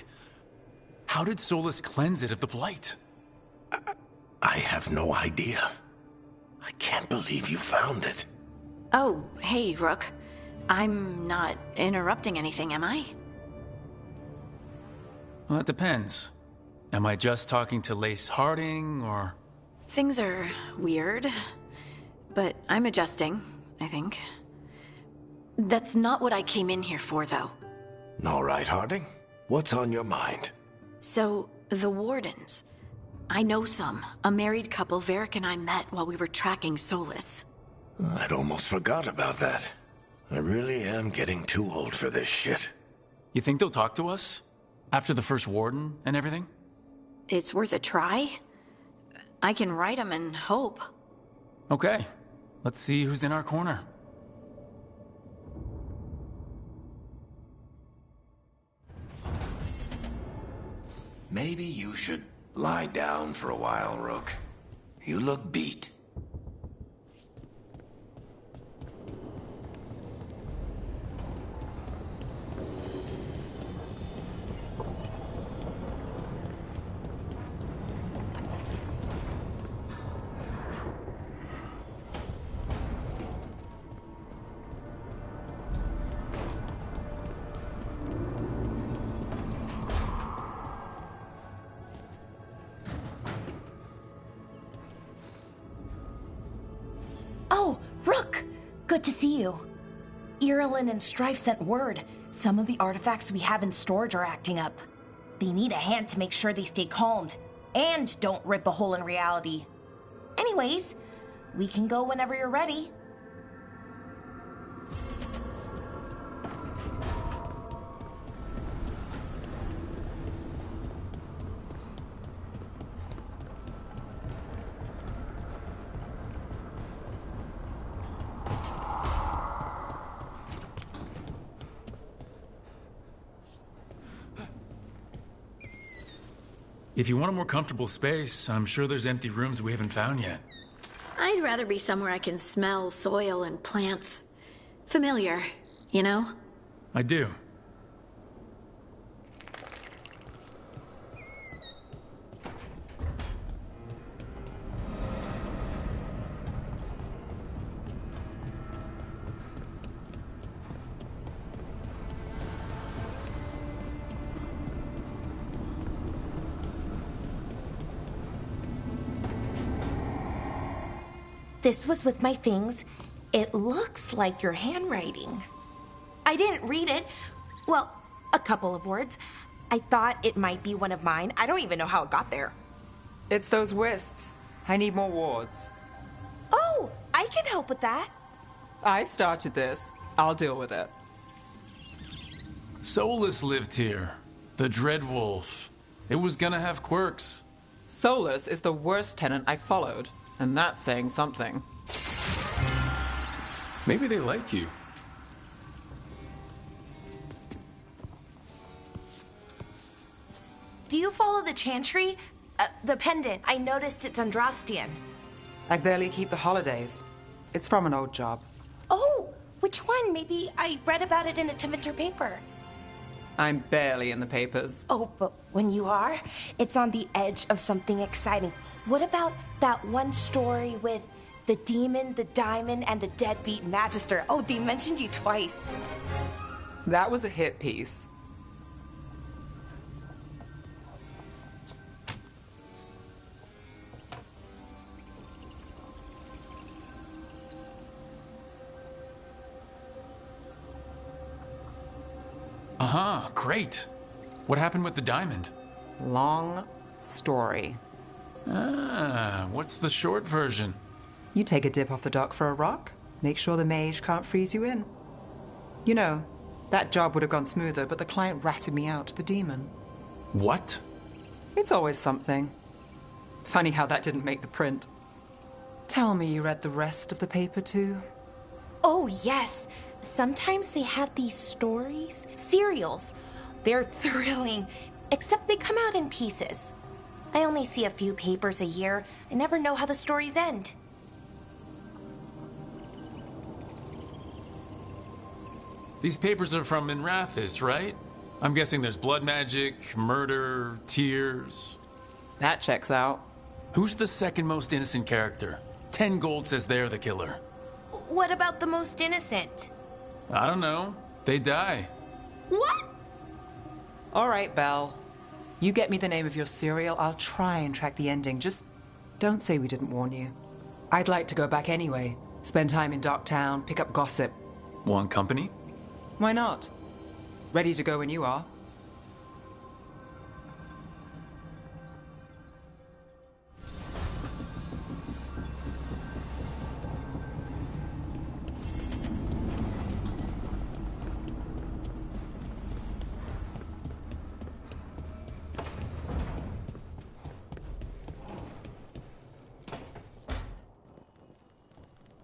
how did Solus cleanse it of the blight? I have no idea. I can't believe you found it. Oh, hey, Rook. I'm not interrupting anything, am I? Well, that depends. Am I just talking to Lace Harding, or...? Things are weird, but I'm adjusting, I think. That's not what I came in here for, though. All right, Harding. What's on your mind? So, the Wardens. I know some. A married couple Varric and I met while we were tracking Solus. I'd almost forgot about that. I really am getting too old for this shit. You think they'll talk to us? After the first Warden and everything? It's worth a try. I can write them and hope. Okay. Let's see who's in our corner. Maybe you should lie down for a while, Rook. You look beat. Oh, Rook! Good to see you. Irulan and Strife sent word. Some of the artifacts we have in storage are acting up. They need a hand to make sure they stay calmed, and don't rip a hole in reality. Anyways, we can go whenever you're ready. If you want a more comfortable space, I'm sure there's empty rooms we haven't found yet. I'd rather be somewhere I can smell soil and plants. Familiar, you know? I do. This was with my things. It looks like your handwriting. I didn't read it. Well, a couple of words. I thought it might be one of mine. I don't even know how it got there. It's those wisps. I need more wards. Oh, I can help with that. I started this. I'll deal with it. Solus lived here. The Dreadwolf. It was gonna have quirks. Solus is the worst tenant I followed, and that's saying something. Maybe they like you. Do you follow the Chantry? The pendant. I noticed it's Andrastian. I barely keep the holidays. It's from an old job. Oh, which one? Maybe I read about it in a Tevinter paper. I'm barely in the papers. Oh, but when you are, it's on the edge of something exciting. What about that one story with the demon, the diamond, and the deadbeat magister? Oh, they mentioned you twice. That was a hit piece. Uh-huh, great. What happened with the diamond? Long story. Ah, what's the short version? You take a dip off the dock for a rock, make sure the mage can't freeze you in. You know, that job would have gone smoother, but the client ratted me out, the demon. What? It's always something. Funny how that didn't make the print. Tell me you read the rest of the paper too? Oh, yes. Sometimes they have these stories, serials. They're thrilling, except they come out in pieces. I only see a few papers a year. I never know how the stories end. These papers are from Minrathous, right? I'm guessing there's blood magic, murder, tears. That checks out. Who's the second most innocent character? 10 gold says they're the killer. What about the most innocent? I don't know. They die. What? All right, Belle. You get me the name of your cereal, I'll try and track the ending. Just don't say we didn't warn you. I'd like to go back anyway. Spend time in Docktown, pick up gossip. Want company? Why not? Ready to go when you are.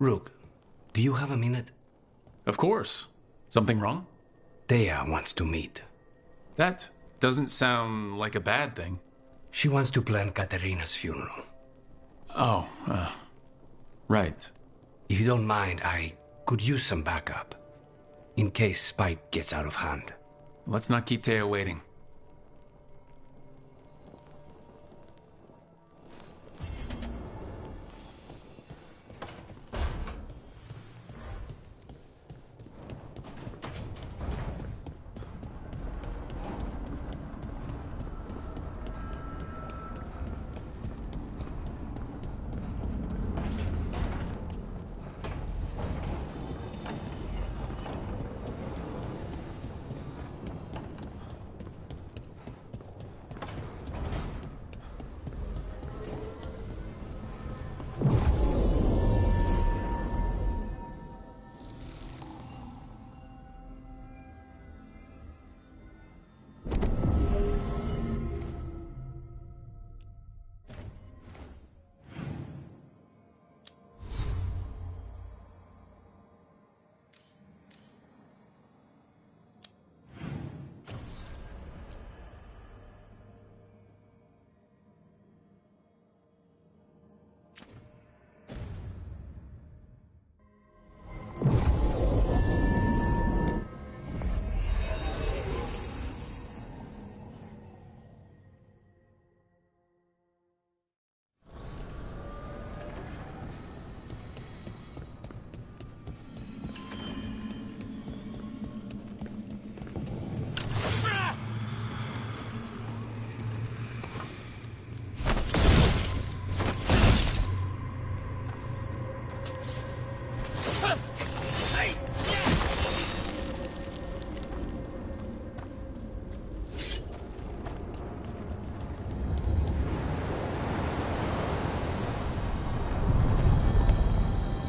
Rook, do you have a minute? Of course. Something wrong? Thea wants to meet. That doesn't sound like a bad thing. She wants to plan Katerina's funeral. Oh, right. If you don't mind, I could use some backup. In case Spike gets out of hand. Let's not keep Thea waiting.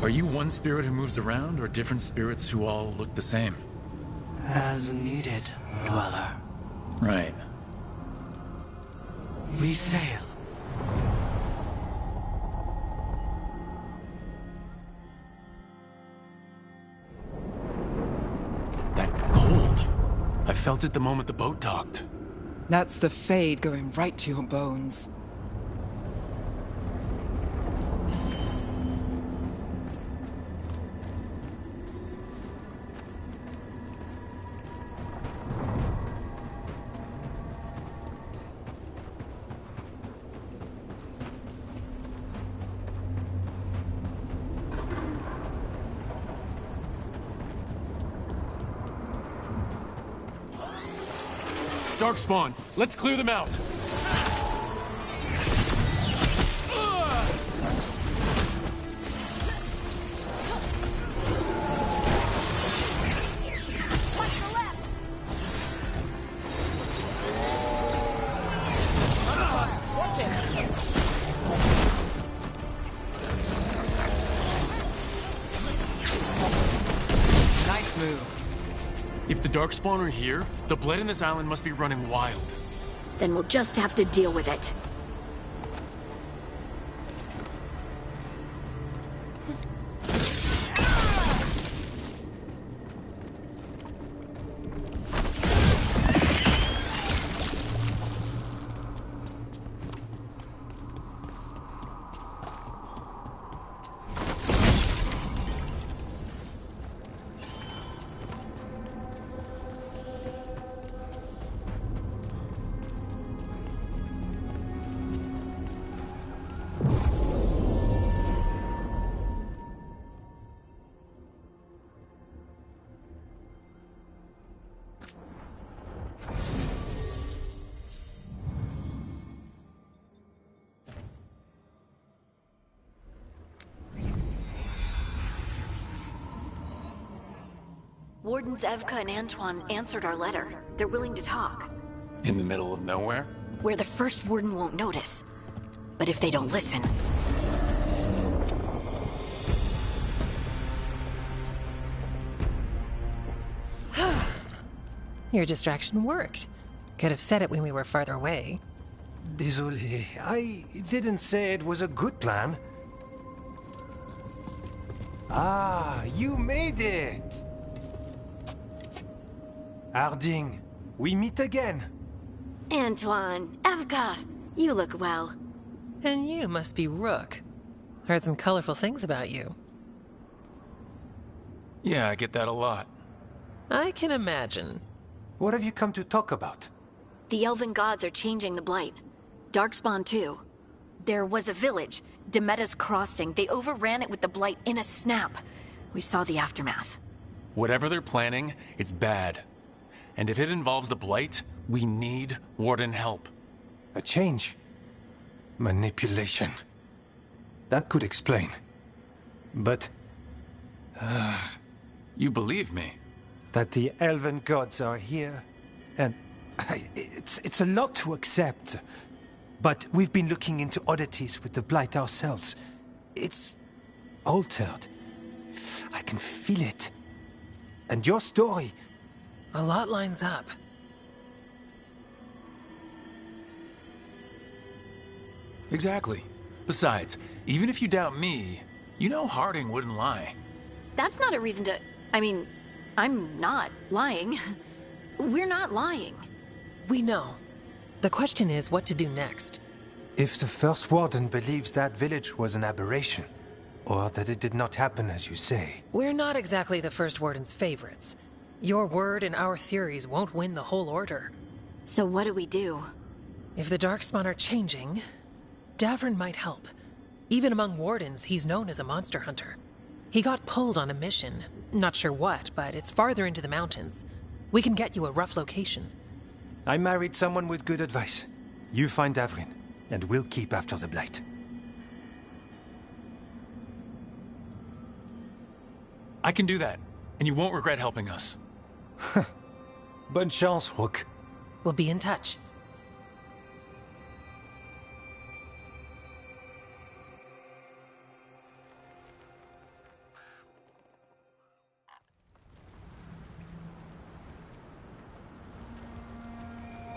Are you one spirit who moves around, or different spirits who all look the same? As needed, Dweller. Right. We sail. That cold. I felt it the moment the boat docked. That's the Fade going right to your bones. Darkspawn, let's clear them out. Watch it! Nice move. If the Darkspawn are here, the blood in this island must be running wild. Then we'll just have to deal with it. Wardens Evka and Antoine answered our letter. They're willing to talk. In the middle of nowhere? Where the first warden won't notice. But if they don't listen... Your distraction worked. Could have said it when we were farther away. Désolé, I didn't say it was a good plan. Ah, you made it! Harding, we meet again. Antoine, Evka, you look well. And you must be Rook. Heard some colorful things about you. Yeah, I get that a lot. I can imagine. What have you come to talk about? The Elven gods are changing the Blight. Darkspawn too. There was a village, Demetta's Crossing. They overran it with the Blight in a snap. We saw the aftermath. Whatever they're planning, it's bad. And if it involves the Blight, we need Warden help. A change. Manipulation. That could explain. But... You believe me? That the Elven gods are here, and... It's a lot to accept. But we've been looking into oddities with the Blight ourselves. It's... altered. I can feel it. And your story... A lot lines up. Exactly. Besides, even if you doubt me, you know Harding wouldn't lie. That's not a reason to... I mean, I'm not lying. We're not lying. We know. The question is what to do next. If the First Warden believes that village was an aberration, or that it did not happen as you say... We're not exactly the First Warden's favorites. Your word and our theories won't win the whole order. So what do we do? If the Darkspawn are changing, Davrin might help. Even among Wardens, he's known as a monster hunter. He got pulled on a mission. Not sure what, but it's farther into the mountains. We can get you a rough location. I married someone with good advice. You find Davrin, and we'll keep after the Blight. I can do that, and you won't regret helping us. Bonne chance, Rook. We'll be in touch.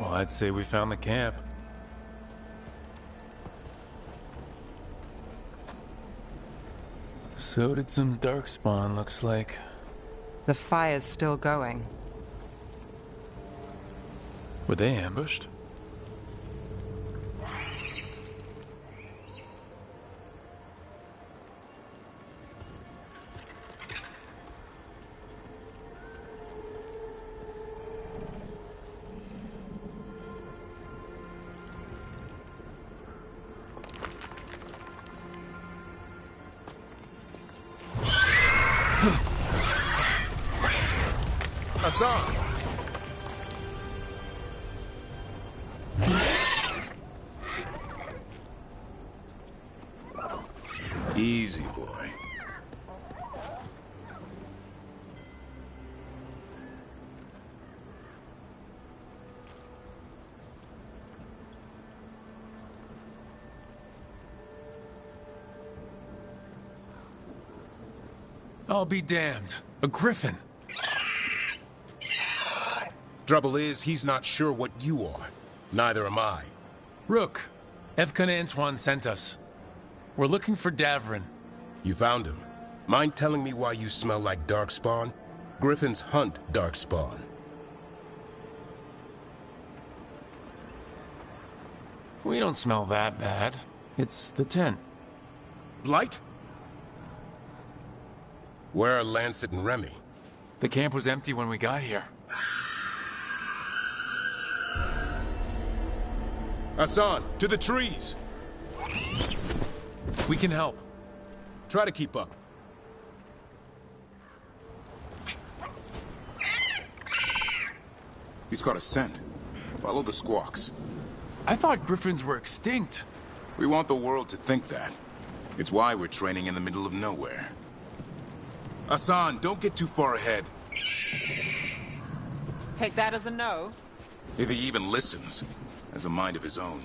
Well, I'd say we found the camp. So did some Darkspawn, looks like. The fire's still going. Were they ambushed? Hassan! Easy, boy. I'll be damned. A griffin. Trouble is, he's not sure what you are. Neither am I. Rook, Evka and Antoine sent us. We're looking for Davrin. You found him. Mind telling me why you smell like Darkspawn? Griffins hunt Darkspawn. We don't smell that bad. It's the tent. Blight? Where are Lancet and Remy? The camp was empty when we got here. Hassan, to the trees! We can help. Try to keep up. He's got a scent. Follow the squawks. I thought griffins were extinct. We want the world to think that. It's why we're training in the middle of nowhere. Hassan, don't get too far ahead. Take that as a no. If he even listens, has a mind of his own.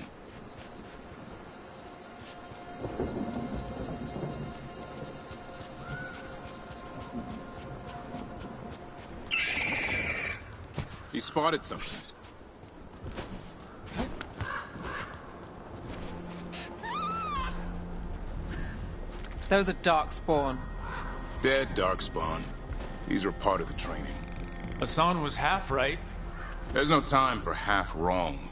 He spotted something. Those are Darkspawn. Dead Darkspawn. These are part of the training. Hassan was half right. There's no time for half wrong.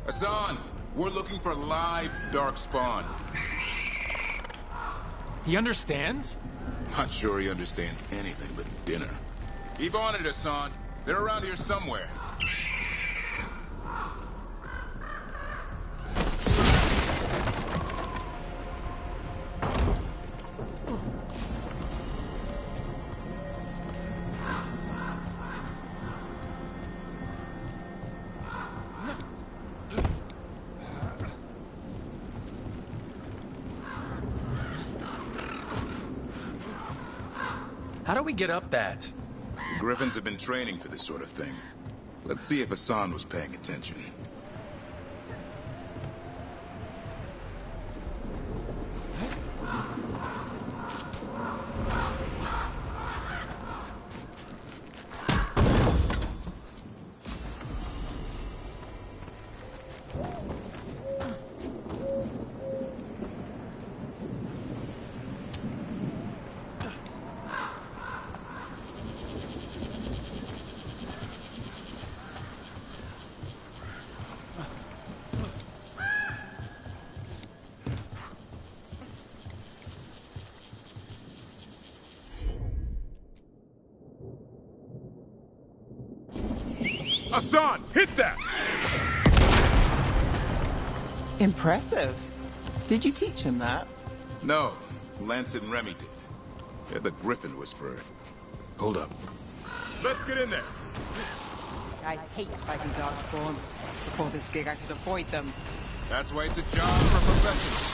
Hassan, we're looking for live Darkspawn. He understands? Not sure he understands anything but dinner. Keep on it, Hassan. They're around here somewhere. How do we get up that? The Griffins have been training for this sort of thing. Let's see if Hassan was paying attention. Hassan, hit that! Impressive. Did you teach him that? No, Lancet and Remy did. They're the Griffin Whisperer. Hold up. Let's get in there. I hate fighting Darkspawn. Before this gig, I could avoid them. That's why it's a job for professionals.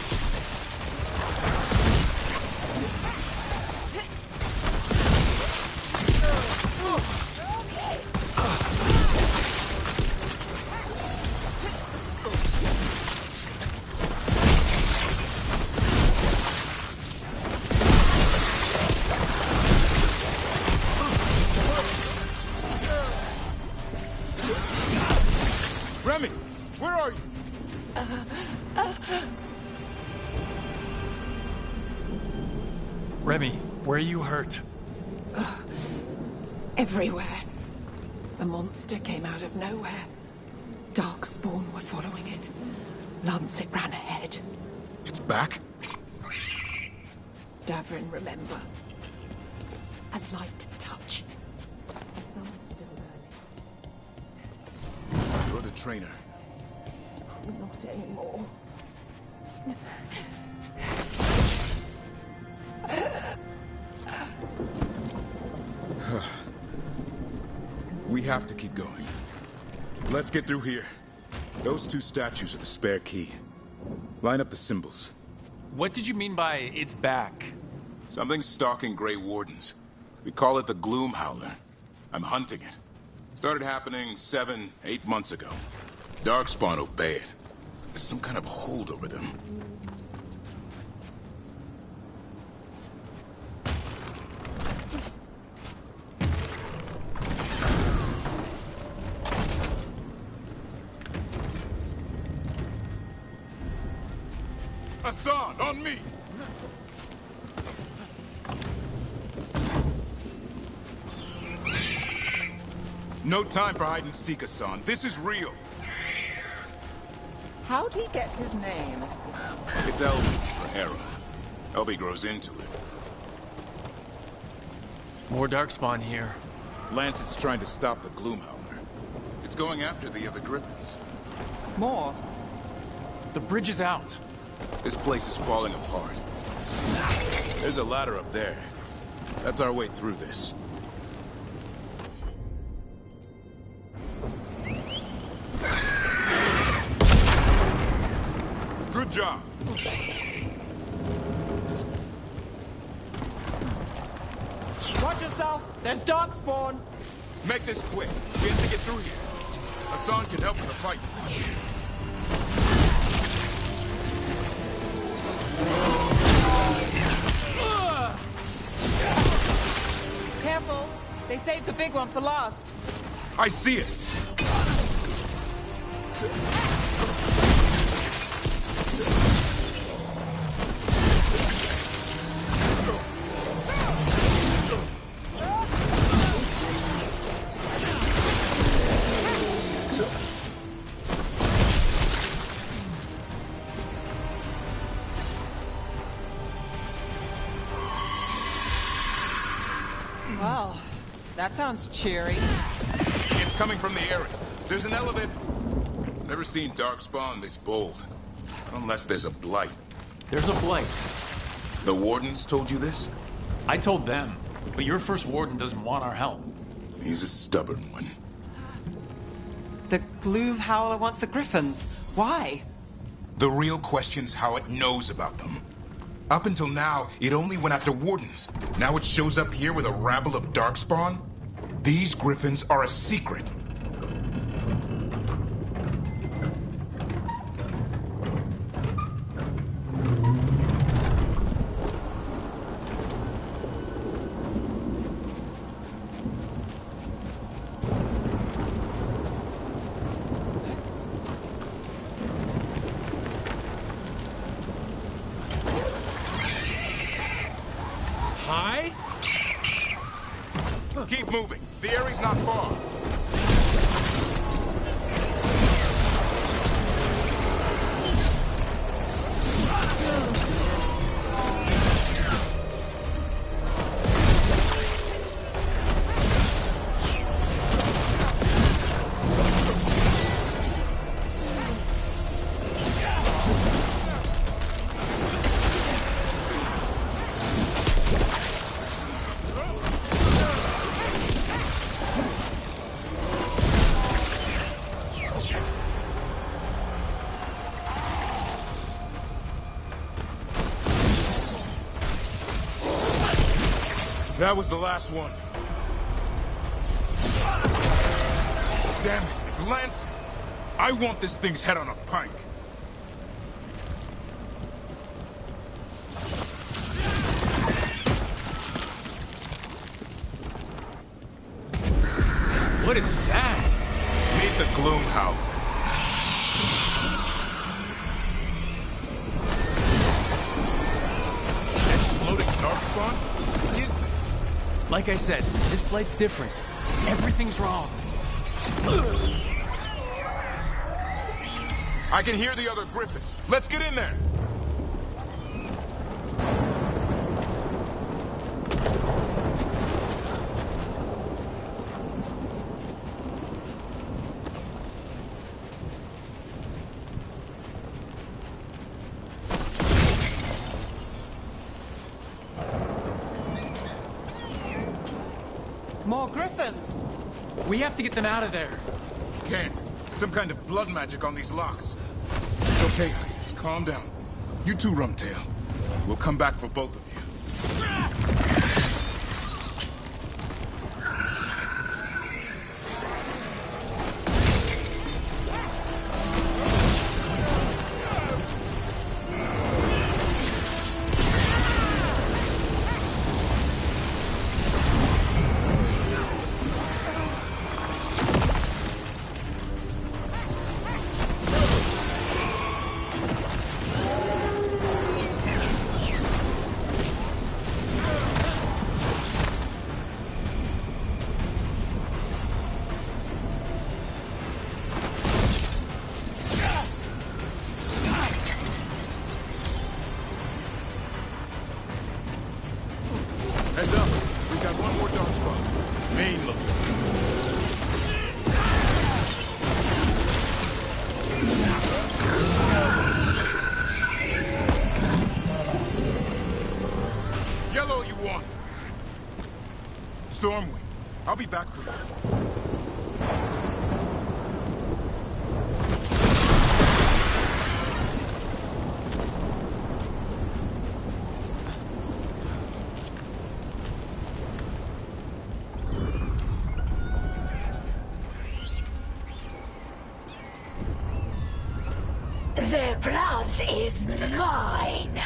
Remy, where are you? Remy, where are you hurt? Everywhere. The monster came out of nowhere. Darkspawn were following it. Lancet ran ahead. It's back? Davrin, remember. A light touch. The sun's still burning. You're the trainer. Not anymore. We have to keep going. Let's get through here. Those two statues are the spare key. Line up the symbols. What did you mean by it's back? Something's stalking Grey Wardens. We call it the Gloom Howler. I'm hunting it. Started happening 7, 8 months ago. Darkspawn obey it. There's some kind of hold over them. Hassan, on me! No time for hide and seek, Hassan. This is real. How'd he get his name? It's Elby for Hera. Elby grows into it. More Darkspawn here. Lancet's trying to stop the Gloom Howler. It's going after the other Griffins. More? The bridge is out. This place is falling apart. There's a ladder up there. That's our way through this. Good job. Watch yourself! Val, there's Darkspawn. Make this quick. We have to get through here. Hassan can help in the fight. Careful. They saved the big one for last. I see it. Well, that sounds cheery. It's coming from the area. There's an elevator. Never seen Darkspawn this bold. Unless there's a blight. There's a blight. The wardens told you this? I told them, but your first warden doesn't want our help. He's a stubborn one. The Gloom Howler wants the Griffins. Why? The real question's how it knows about them. Up until now, it only went after wardens. Now it shows up here with a rabble of Darkspawn? These Griffins are a secret. Hi? Keep moving. The area's not far. That was the last one. Damn it, it's Lancet. I want this thing's head on a pike. What is that? Meet the Gloom Howler. Exploding Darkspawn? What is this? Like I said, this blight's different. Everything's wrong. I can hear the other Griffins. Let's get in there. More Griffins! We have to get them out of there. Can't. Some kind of blood magic on these locks. It's okay, Hydas. Calm down. You too, Rumtail. We'll come back for both of you. Heads up. We got one more Darkspawn. Main look. Yellow you want. Stormwind. I'll be back for you. Their blood is mine.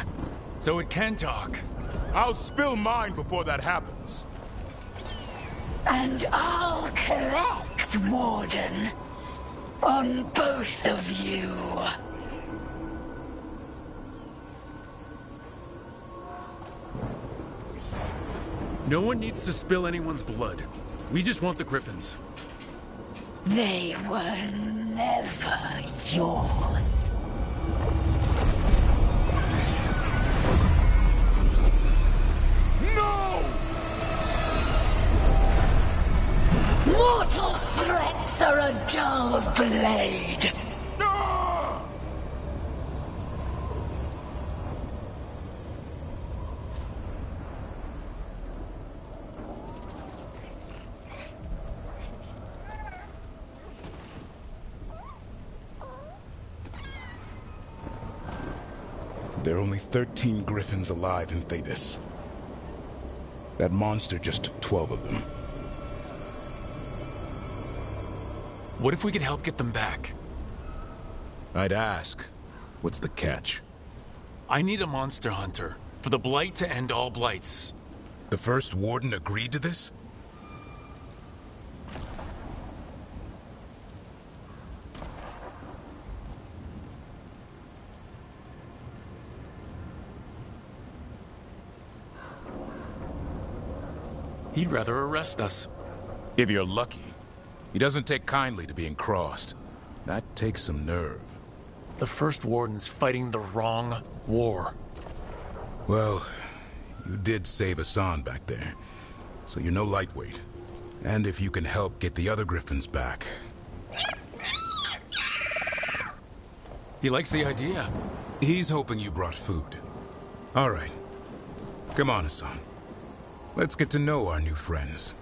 So it can talk. I'll spill mine before that happens. And I'll collect, Warden. On both of you. No one needs to spill anyone's blood. We just want the Griffins. They were never yours. No! Mortal threats are a dull blade. There are only 13 Griffins alive in Thetis. That monster just took 12 of them. What if we could help get them back? I'd ask. What's the catch? I need a monster hunter for the Blight to end all blights. The first Warden agreed to this? He'd rather arrest us. If you're lucky. He doesn't take kindly to being crossed. That takes some nerve. The First Warden's fighting the wrong war. Well, you did save Hassan back there, so you're no lightweight. And if you can help get the other Griffins back... He likes the idea. He's hoping you brought food. All right. Come on, Hassan. Let's get to know our new friends.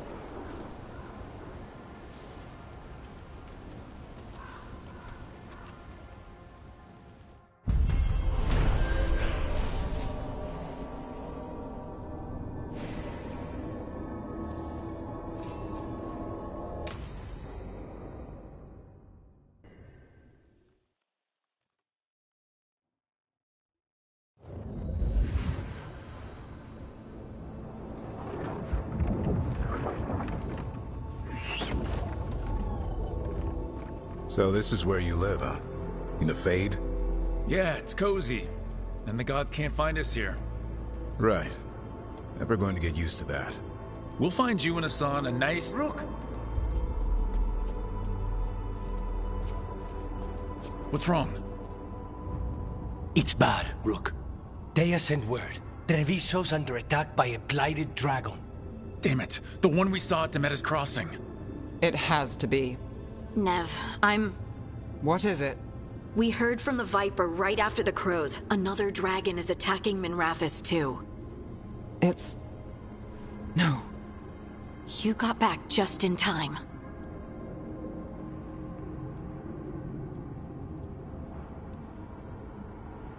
So this is where you live, huh? In the Fade? Yeah, it's cozy. And the gods can't find us here. Right. Never going to get used to that. We'll find you and Hassan a nice... Rook! What's wrong? It's bad, Rook. Dea sent word. Treviso's under attack by a blighted dragon. Damn it. The one we saw at Demeter's Crossing. It has to be. Nev, What is it? We heard from the Viper right after the Crows. Another dragon is attacking Minrathous too. It's... No. You got back just in time.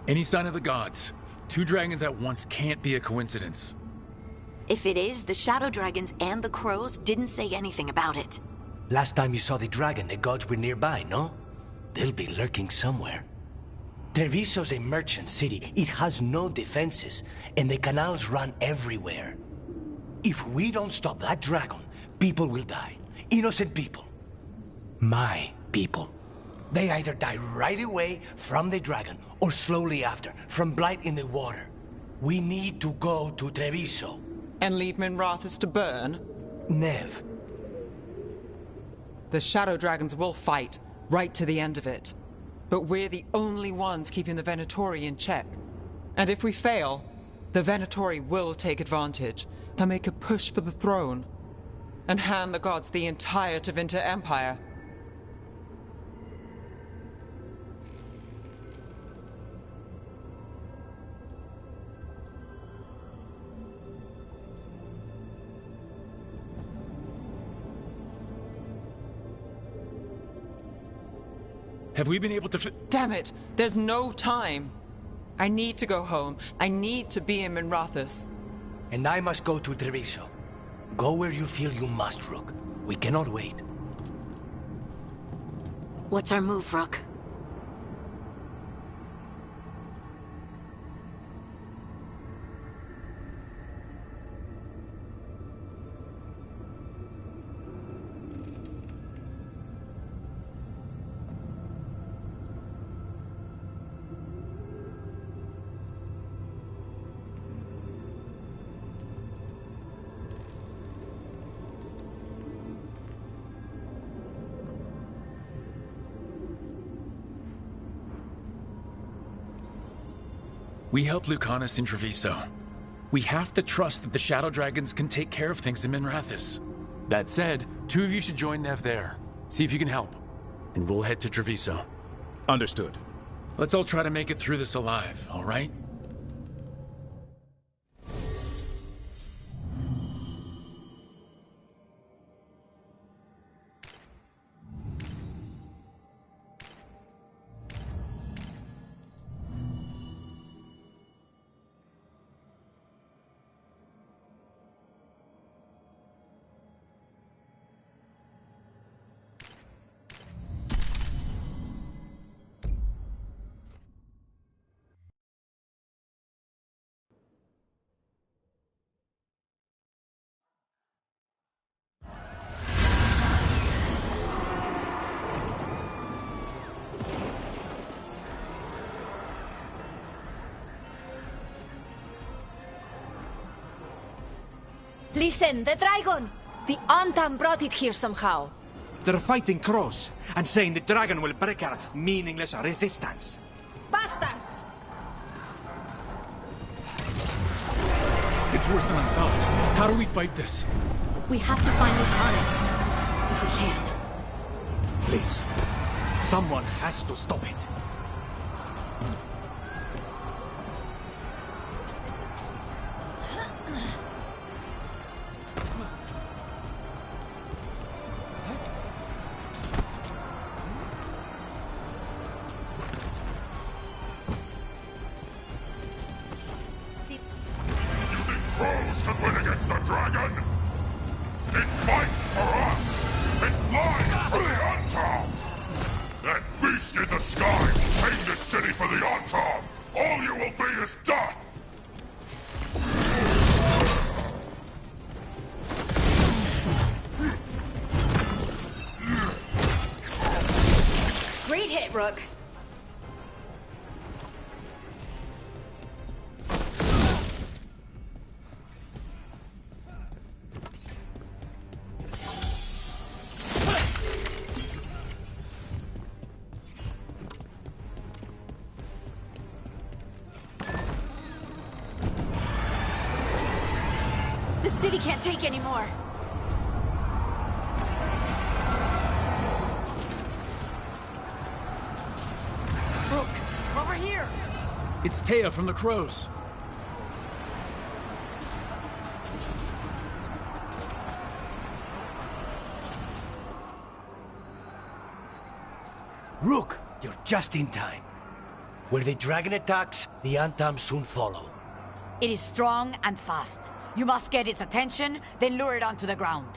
Any sign of the gods? 2 dragons at once can't be a coincidence. If it is, the Shadow Dragons and the Crows didn't say anything about it. Last time you saw the dragon, the gods were nearby, no? They'll be lurking somewhere. Treviso's a merchant city. It has no defenses, and the canals run everywhere. If we don't stop that dragon, people will die. Innocent people. My people. They either die right away from the dragon, or slowly after, from blight in the water. We need to go to Treviso. And leave Minrathous to burn? Nev. The Shadow Dragons will fight, right to the end of it. But we're the only ones keeping the Venatori in check. And if we fail, the Venatori will take advantage. They'll make a push for the throne. And hand the gods the entire Tevinter Empire. Have we been able to Damn it! There's no time! I need to go home. I need to be in Minrathous. And I must go to Treviso. Go where you feel you must, Rook. We cannot wait. What's our move, Rook? We helped Lucanus in Treviso. We have to trust that the Shadow Dragons can take care of things in Minrathous. That said, 2 of you should join Nev there. See if you can help. And we'll head to Treviso. Understood. Let's all try to make it through this alive, all right? Listen, the dragon! The Antam brought it here somehow. They're fighting crows and saying the dragon will break our meaningless resistance. Bastards! It's worse than I thought. How do we fight this? We have to find Lucanus. If we can. Please. Someone has to stop it. Crows can win against the dragon! It fights for us! It flies for the Antam! That beast in the sky will tame this city for the Antam! All you will be is dust! Great hit, Rook. The city can't take any more. Rook, over here! It's Taya from the Crows. Rook, you're just in time. Where the dragon attacks, the Antam soon follow. It is strong and fast. You must get its attention, then lure it onto the ground.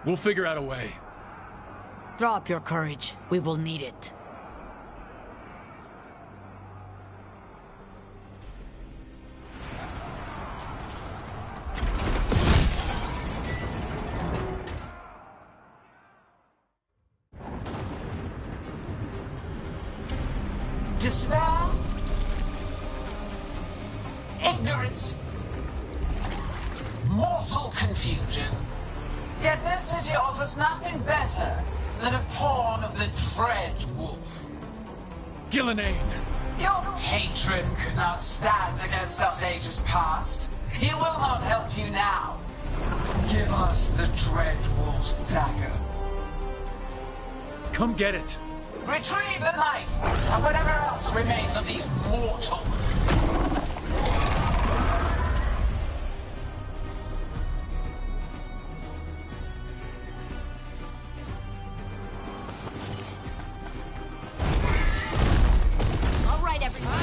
We'll figure out a way. Drop your courage. We will need it. Despair, ignorance, mortal confusion. Yet this city offers nothing better than a pawn of the Dread Wolf. Gillenane! Your patron could not stand against us ages past. He will not help you now. Give us the Dread Wolf's dagger. Come get it! Retrieve the knife and whatever else remains of these mortals. All right, everyone.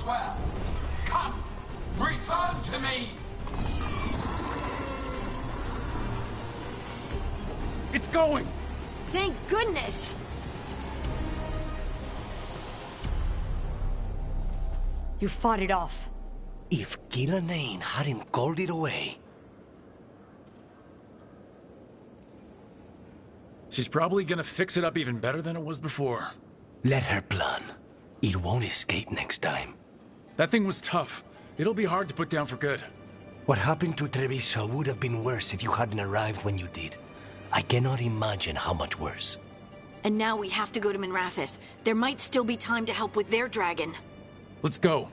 elsewhere. Come, return to me! It's going! Thank goodness! You fought it off. If Gillenane hadn't called it away... She's probably gonna fix it up even better than it was before. Let her plan. It won't escape next time. That thing was tough. It'll be hard to put down for good. What happened to Treviso would have been worse if you hadn't arrived when you did. I cannot imagine how much worse. And now we have to go to Minrathous. There might still be time to help with their dragon. Let's go.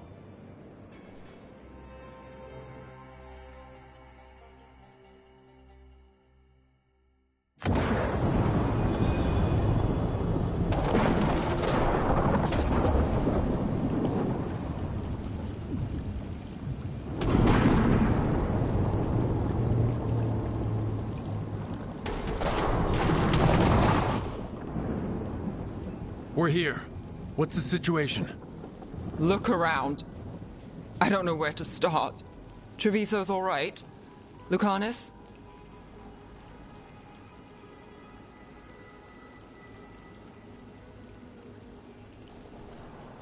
We're here. What's the situation? Look around. I don't know where to start. Treviso's all right. Lucanus?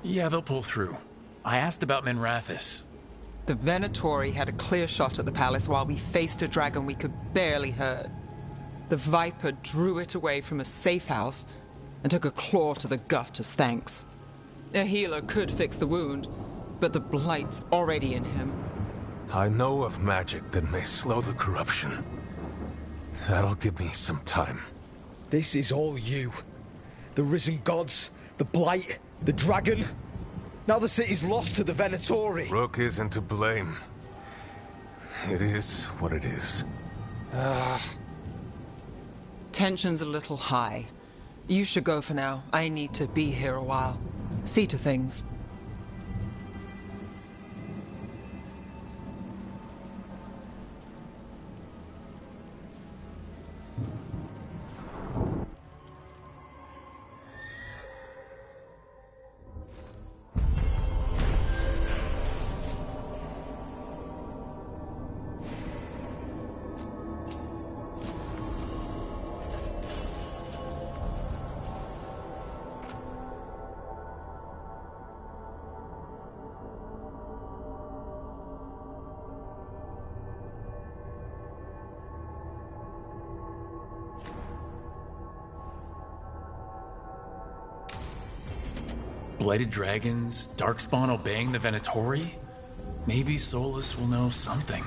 Yeah, they'll pull through. I asked about Minrathous. The Venatori had a clear shot at the palace while we faced a dragon we could barely hurt. The Viper drew it away from a safe house and took a claw to the gut as thanks. A healer could fix the wound, but the blight's already in him. I know of magic that may slow the corruption. That'll give me some time. This is all you. The risen gods, the blight, the dragon. Now the city's lost to the Venatori. Rook isn't to blame. It is what it is. Tension's a little high. You should go for now. I need to be here a while. See to things. Blighted dragons, Darkspawn obeying the Venatori? Maybe Solus will know something.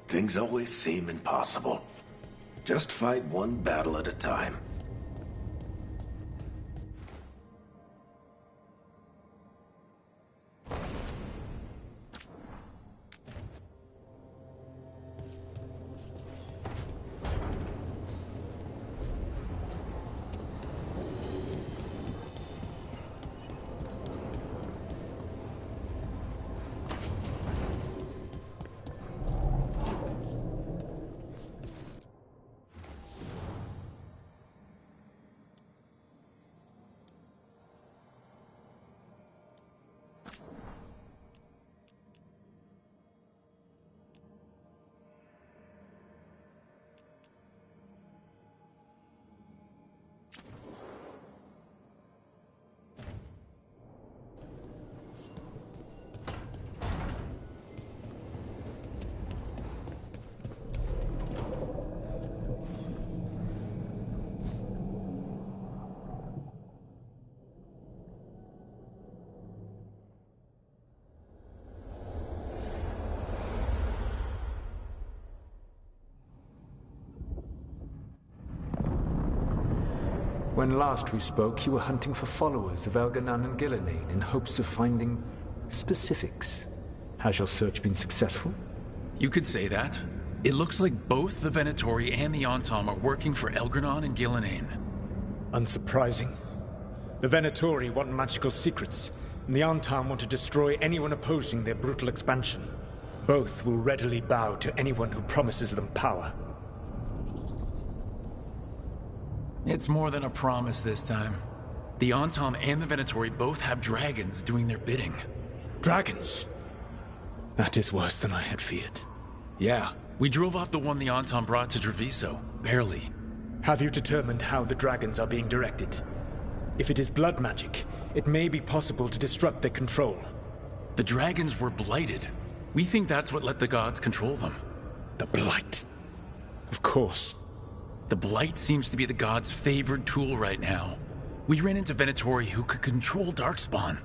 Things always seem impossible. Just fight one battle at a time. When last we spoke, you were hunting for followers of Elganon and Gillenane in hopes of finding specifics. Has your search been successful? You could say that. It looks like both the Venatori and the Antam are working for Elganon and Gillenane. Unsurprising. The Venatori want magical secrets, and the Antam want to destroy anyone opposing their brutal expansion. Both will readily bow to anyone who promises them power. It's more than a promise this time. The Antam and the Venatori both have dragons doing their bidding. Dragons? That is worse than I had feared. Yeah, we drove off the one the Antam brought to Treviso. Barely. Have you determined how the dragons are being directed? If it is blood magic, it may be possible to disrupt their control. The dragons were blighted. We think that's what let the gods control them. The blight? Of course. The blight seems to be the gods' favored tool right now. We ran into Venatori who could control Darkspawn.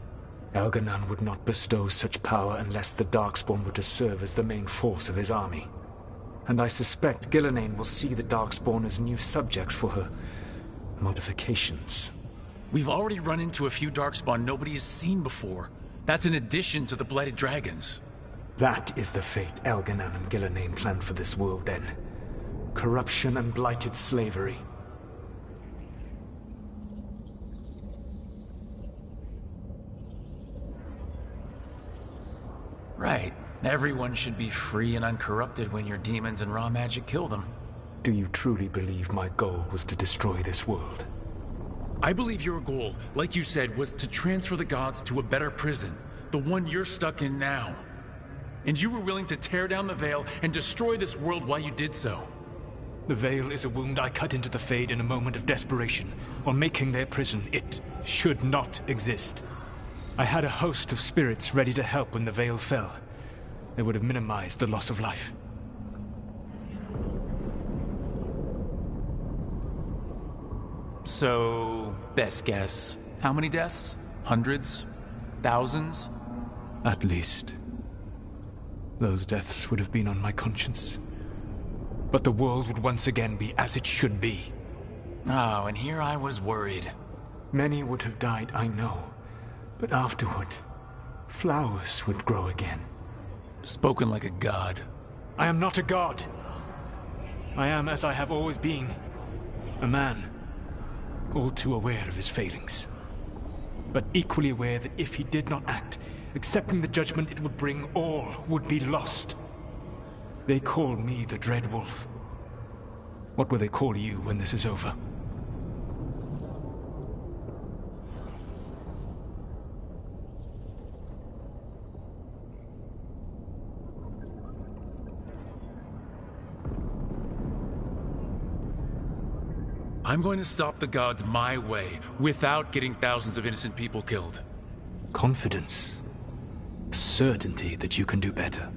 Elganon would not bestow such power unless the Darkspawn were to serve as the main force of his army. And I suspect Gillenane will see the Darkspawn as new subjects for her modifications. We've already run into a few Darkspawn nobody has seen before. That's in addition to the blighted dragons. That is the fate Elganon and Gillenane planned for this world then. Corruption and blighted slavery. Right. Everyone should be free and uncorrupted when your demons and raw magic kill them. Do you truly believe my goal was to destroy this world? I believe your goal, like you said, was to transfer the gods to a better prison. The one you're stuck in now. And you were willing to tear down the Veil and destroy this world while you did so. The Veil is a wound I cut into the Fade in a moment of desperation, while making their prison. It should not exist. I had a host of spirits ready to help when the Veil fell. They would have minimized the loss of life. So, best guess, how many deaths? Hundreds? Thousands? At least. Those deaths would have been on my conscience. But the world would once again be as it should be. Oh, and here I was worried. Many would have died, I know. But afterward, flowers would grow again. Spoken like a god. I am not a god. I am as I have always been. A man. All too aware of his failings. But equally aware that if he did not act, accepting the judgment it would bring, all would be lost. They call me the Dread Wolf. What will they call you when this is over? I'm going to stop the gods my way, without getting thousands of innocent people killed. Confidence. Certainty that you can do better.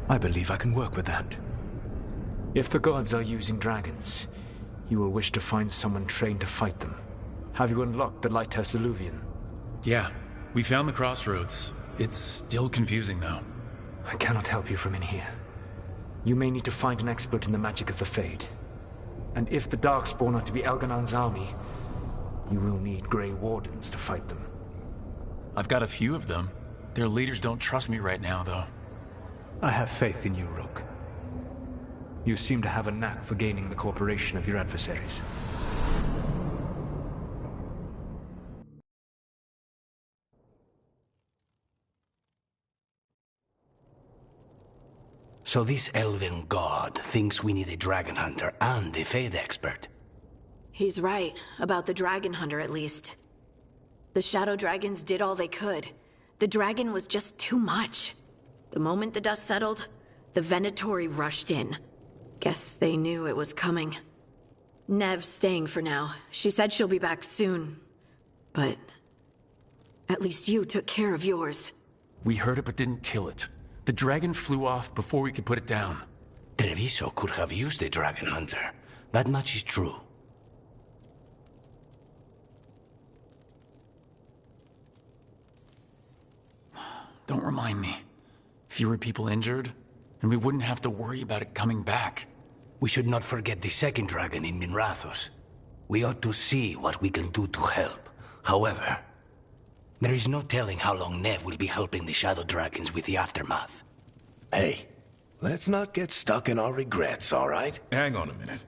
I believe I can work with that. If the gods are using dragons, you will wish to find someone trained to fight them. Have you unlocked the Lighthouse Illuvian? Yeah, we found the crossroads. It's still confusing, though. I cannot help you from in here. You may need to find an expert in the magic of the Fade. And if the Darkspawn are to be Elganon's army, you will need Grey Wardens to fight them. I've got a few of them. Their leaders don't trust me right now, though. I have faith in you, Rook. You seem to have a knack for gaining the cooperation of your adversaries. So this elven god thinks we need a dragon hunter and a Fade expert. He's right, about the dragon hunter at least. The Shadow Dragons did all they could. The dragon was just too much. The moment the dust settled, the Venatori rushed in. Guess they knew it was coming. Nev's staying for now. She said she'll be back soon. But at least you took care of yours. We heard it but didn't kill it. The dragon flew off before we could put it down. Treviso could have used a dragon hunter. That much is true. Don't remind me. Fewer people injured, and we wouldn't have to worry about it coming back. We should not forget the second dragon in Minrathous. We ought to see what we can do to help. However, there is no telling how long Nev will be helping the Shadow Dragons with the aftermath. Hey, let's not get stuck in our regrets, all right? Hang on a minute.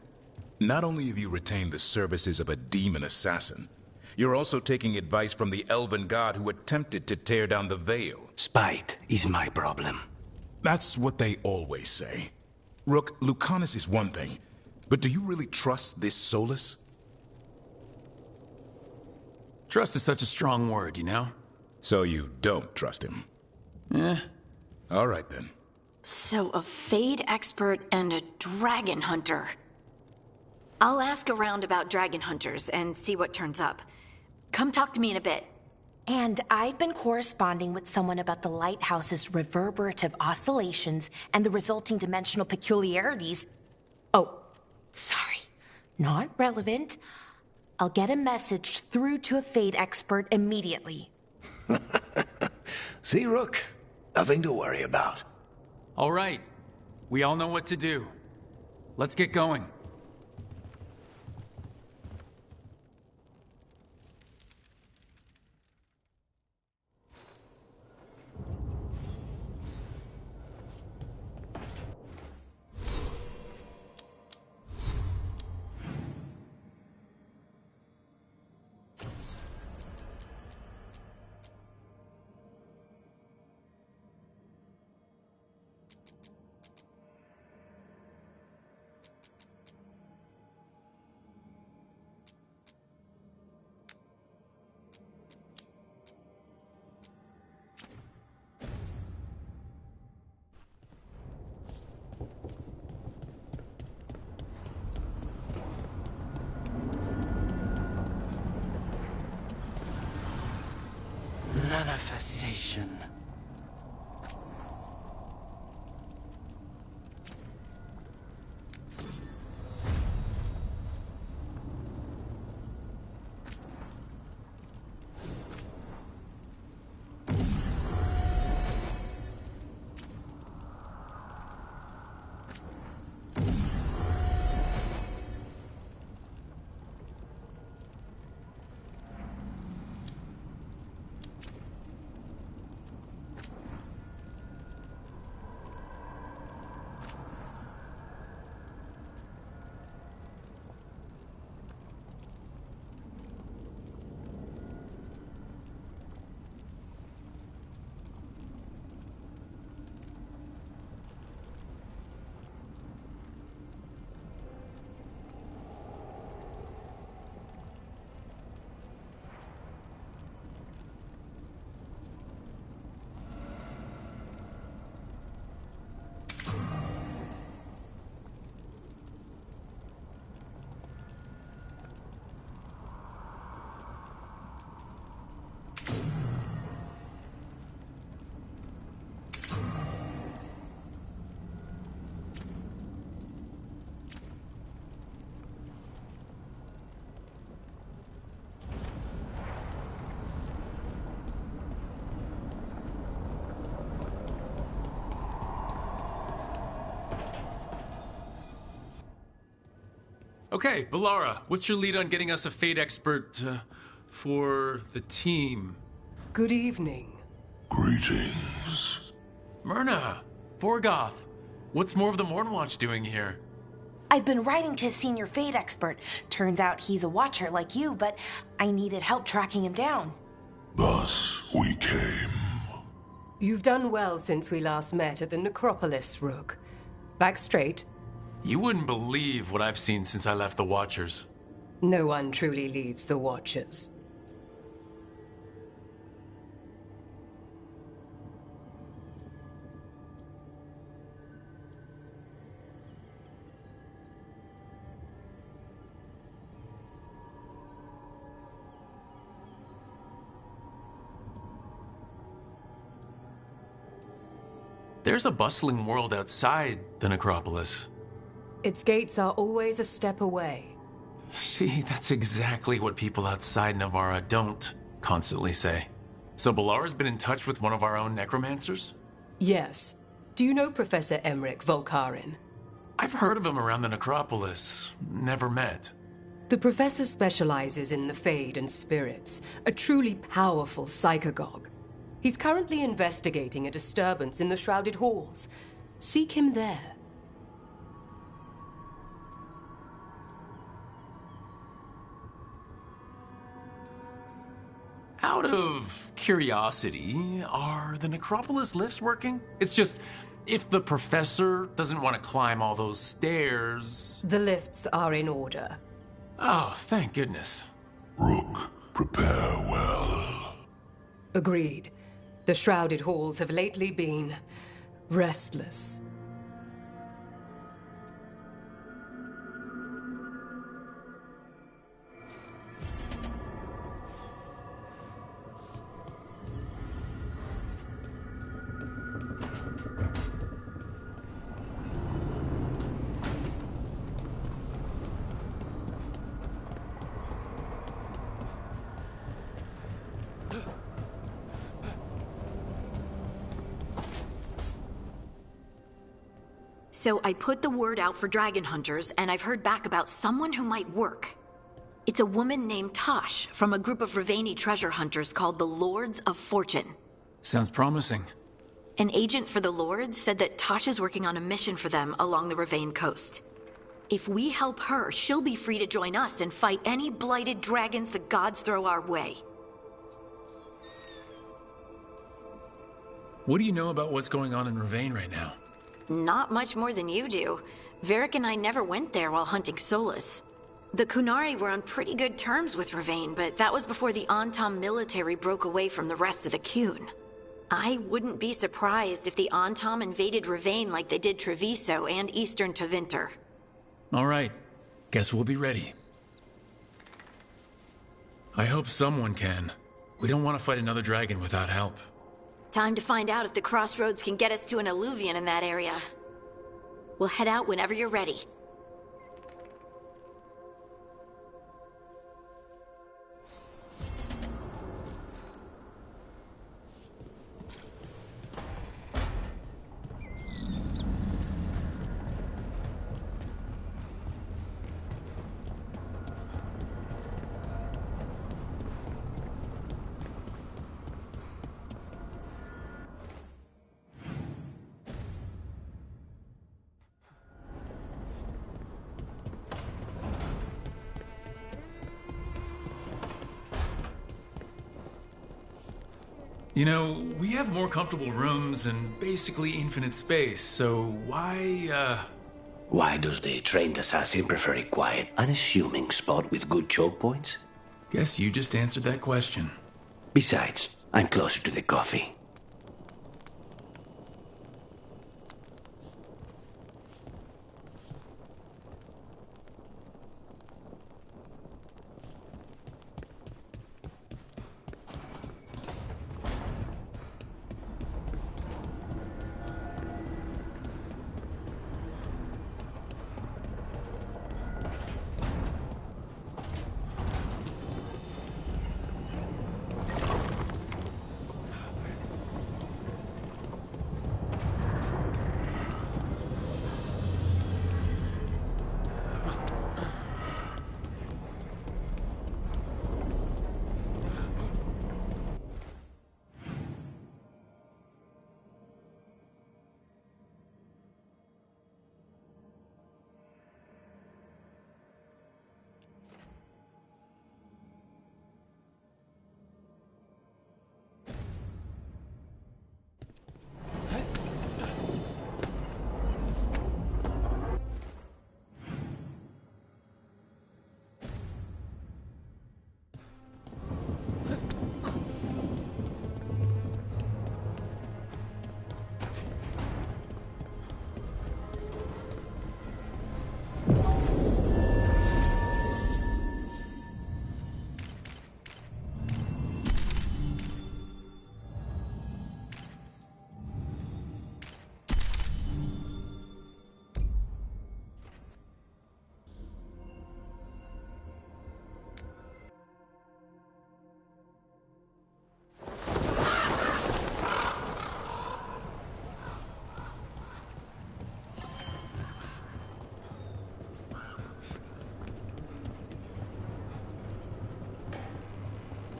Not only have you retained the services of a demon assassin, you're also taking advice from the elven god who attempted to tear down the Veil. Spite is my problem. That's what they always say. Rook, Lucanus is one thing, but do you really trust this Solas? Trust is such a strong word, you know? So you don't trust him? Eh. All right, then. So a Fade expert and a dragon hunter. I'll ask around about dragon hunters and see what turns up. Come talk to me in a bit. And I've been corresponding with someone about the lighthouse's reverberative oscillations and the resulting dimensional peculiarities. Oh, sorry. Not relevant. I'll get a message through to a Fade expert immediately. See, Rook? Nothing to worry about. All right. We all know what to do. Let's get going. Manifestation. Okay, Balara, what's your lead on getting us a Fate expert for the team? Good evening. Greetings. Myrna, Vorgoth, what's more of the Mornwatch doing here? I've been writing to a senior Fate expert. Turns out he's a watcher like you, but I needed help tracking him down. Thus we came. You've done well since we last met at the Necropolis, Rook. Back straight. You wouldn't believe what I've seen since I left the Watchers. No one truly leaves the Watchers. There's a bustling world outside the Necropolis. Its gates are always a step away. See, that's exactly what people outside Navarra don't constantly say. So Balara's been in touch with one of our own necromancers? Yes. Do you know Professor Emmerich Volkarin? I've heard of him around the Necropolis. Never met. The professor specializes in the Fade and spirits, a truly powerful psychagogue. He's currently investigating a disturbance in the Shrouded Halls. Seek him there. Out of curiosity, are the Necropolis lifts working? It's just, if the professor doesn't want to climb all those stairs... The lifts are in order. Oh, thank goodness. Rook, prepare well. Agreed. The Shrouded Halls have lately been restless. So I put the word out for dragon hunters, and I've heard back about someone who might work. It's a woman named Tosh from a group of Rivaini treasure hunters called the Lords of Fortune. Sounds promising. An agent for the Lords said that Tosh is working on a mission for them along the Rivain coast. If we help her, she'll be free to join us and fight any blighted dragons the gods throw our way. What do you know about what's going on in Rivain right now? Not much more than you do. Varric and I never went there while hunting Solus. The Qunari were on pretty good terms with Rivain, but that was before the Antam military broke away from the rest of the Qun. I wouldn't be surprised if the Antam invaded Rivain like they did Treviso and Eastern Tevinter. All right. Guess we'll be ready. I hope someone can. We don't want to fight another dragon without help. Time to find out if the crossroads can get us to an Alluvian in that area. We'll head out whenever you're ready. You know, we have more comfortable rooms and basically infinite space, so why, Why does the trained assassin prefer a quiet, unassuming spot with good choke points? Guess you just answered that question. Besides, I'm closer to the coffee.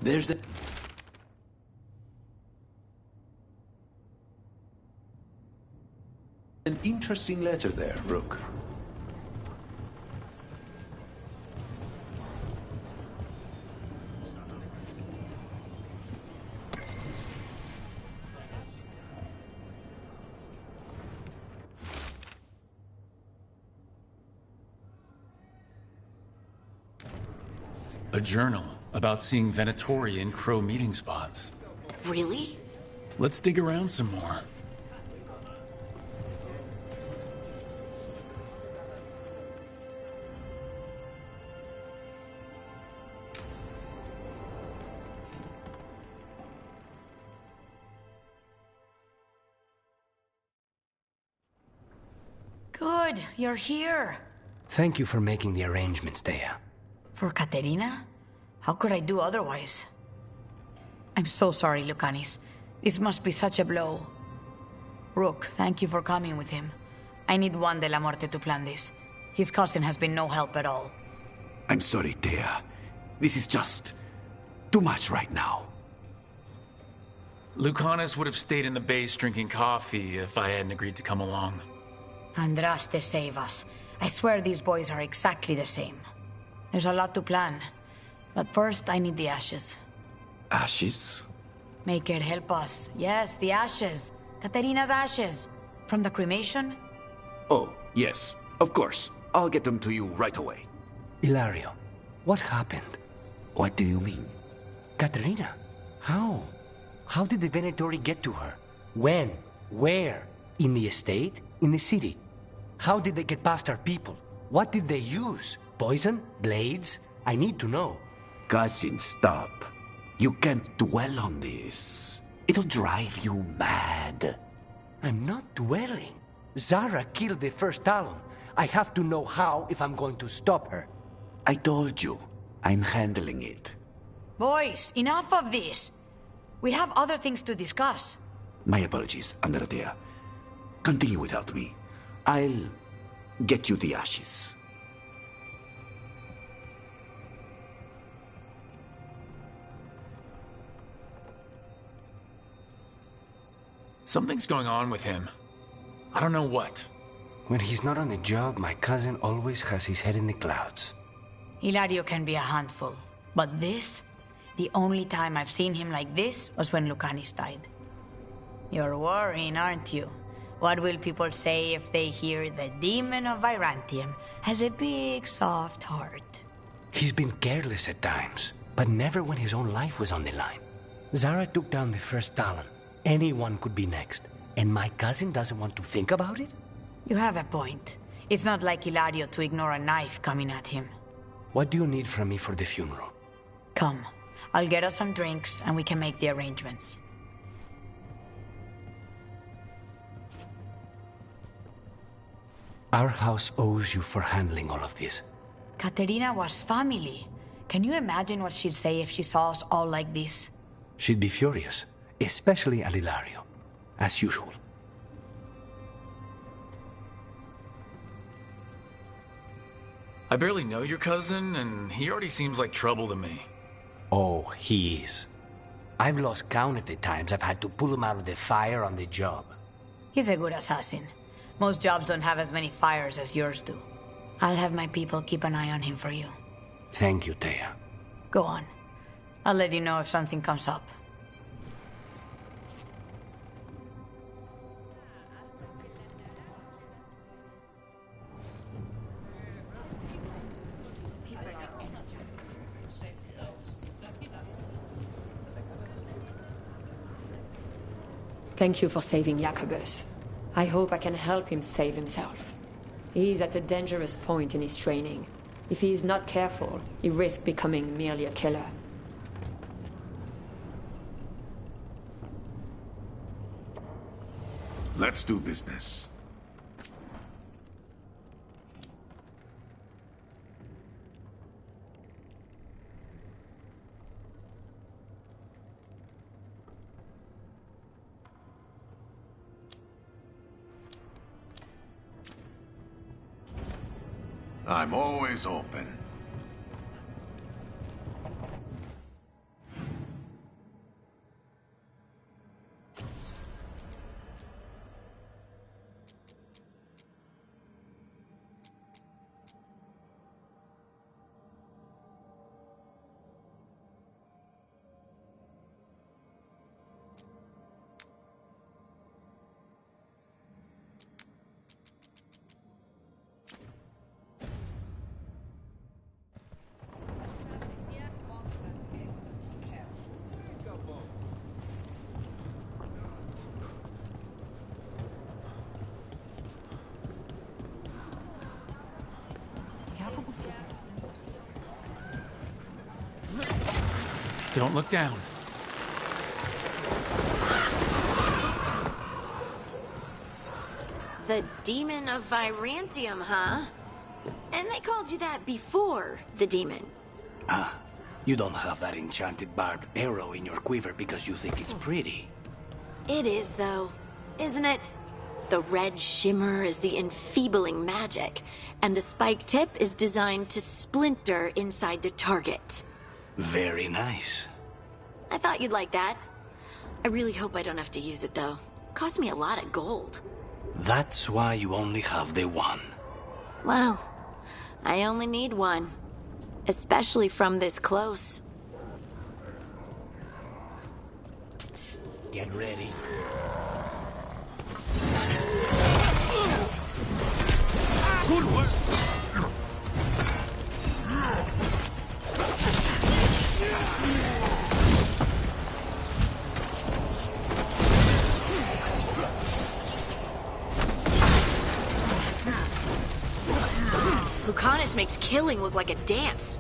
There's an interesting letter there, Rook. A journal about seeing Venatori in Crow meeting spots. Really? Let's dig around some more. Good, you're here. Thank you for making the arrangements, Dea. For Katerina? How could I do otherwise? I'm so sorry, Lucanis. This must be such a blow. Rook, thank you for coming with him. I need Juan de la Muerte to plan this. His cousin has been no help at all. I'm sorry, Dea. This is just too much right now. Lucanus would have stayed in the base drinking coffee if I hadn't agreed to come along. Andraste, save us. I swear these boys are exactly the same. There's a lot to plan. But first, I need the ashes. Ashes? Maker, help us. Yes, the ashes. Katerina's ashes. From the cremation? Oh, yes, of course. I'll get them to you right away. Hilario, what happened? What do you mean? Katerina, how? How did the Venatori get to her? When? Where? In the estate? In the city? How did they get past our people? What did they use? Poison? Blades? I need to know. Cousin, stop. You can't dwell on this. It'll drive you mad. I'm not dwelling. Zara killed the first Talon. I have to know how if I'm going to stop her. I told you. I'm handling it. Boys, enough of this. We have other things to discuss. My apologies, Andradea. Continue without me. I'll get you the ashes. Something's going on with him. I don't know what. When he's not on the job, my cousin always has his head in the clouds. Hilario can be a handful. But this? The only time I've seen him like this was when Lucanis died. You're worrying, aren't you? What will people say if they hear the demon of Virantium has a big, soft heart? He's been careless at times, but never when his own life was on the line. Zara took down the first Talon. Anyone could be next. And my cousin doesn't want to think about it? You have a point. It's not like Hilario to ignore a knife coming at him. What do you need from me for the funeral? Come. I'll get us some drinks and we can make the arrangements. Our house owes you for handling all of this. Katerina was family. Can you imagine what she'd say if she saw us all like this? She'd be furious, especially at Hilario, as usual. I barely know your cousin, and he already seems like trouble to me. Oh, he is. I've lost count of the times I've had to pull him out of the fire on the job. He's a good assassin. Most jobs don't have as many fires as yours do. I'll have my people keep an eye on him for you. Thank you, Dea. Go on. I'll let you know if something comes up. Thank you for saving Jacobus. I hope I can help him save himself. He is at a dangerous point in his training. If he is not careful, he risks becoming merely a killer. Let's do business. I'm always open. Don't look down. The Demon of Virantium, huh? And they called you that before the demon. Ah, you don't have that enchanted barbed arrow in your quiver because you think it's pretty. It is, though, isn't it? The red shimmer is the enfeebling magic, and the spike tip is designed to splinter inside the target. Very nice. I thought you'd like that. I really hope I don't have to use it, though. Cost me a lot of gold. That's why you only have the one. Well, I only need one. Especially from this close. Get ready. Good work! Lucanus makes killing look like a dance.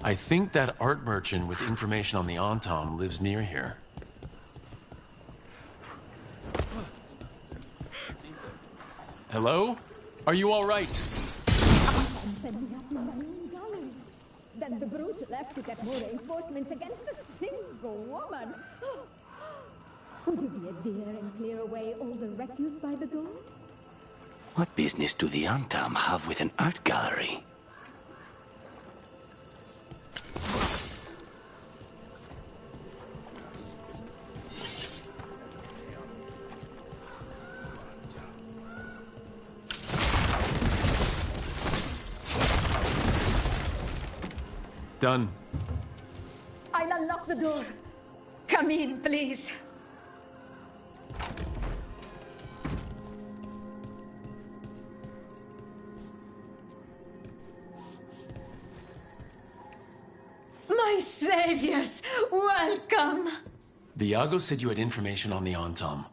I think that art merchant with information on the Antam lives near here. Hello? Are you all right? Then the brutes left to get more reinforcements against a single woman. Would you be a dear and clear away all the refuse by the door? What business do the Antam have with an art gallery? Done. I'll unlock the door. Come in, please. My saviors, welcome. Viago said you had information on the Antam.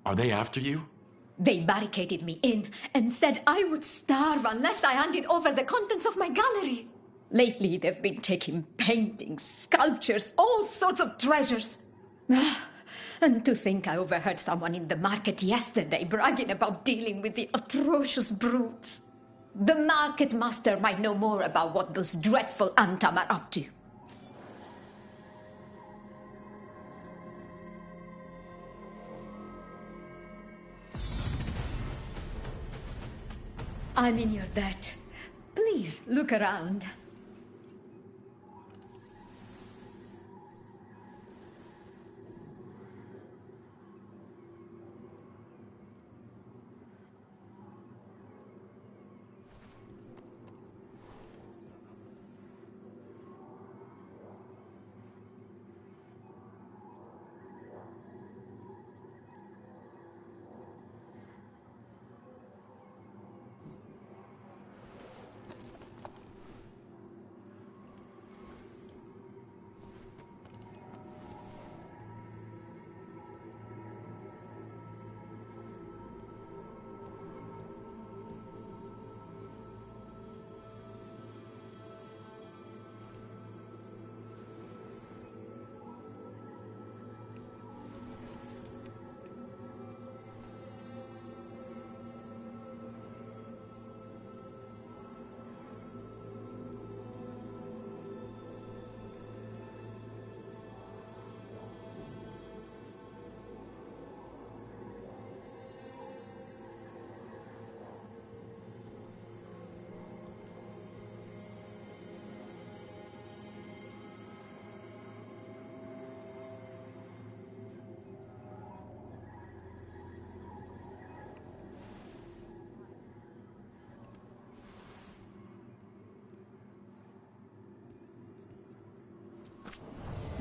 Are they after you? They barricaded me in and said I would starve unless I handed over the contents of my gallery. Lately, they've been taking paintings, sculptures, all sorts of treasures. And to think I overheard someone in the market yesterday bragging about dealing with the atrocious brutes. The market master might know more about what those dreadful Antam are up to. I'm in your debt. Please look around.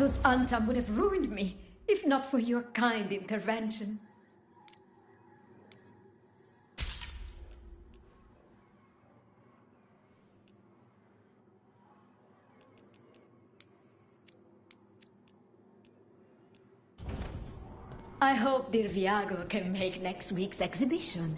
Those Antam would have ruined me, if not for your kind intervention. I hope Dir Viago can make next week's exhibition.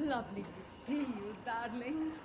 Lovely to see you, darlings.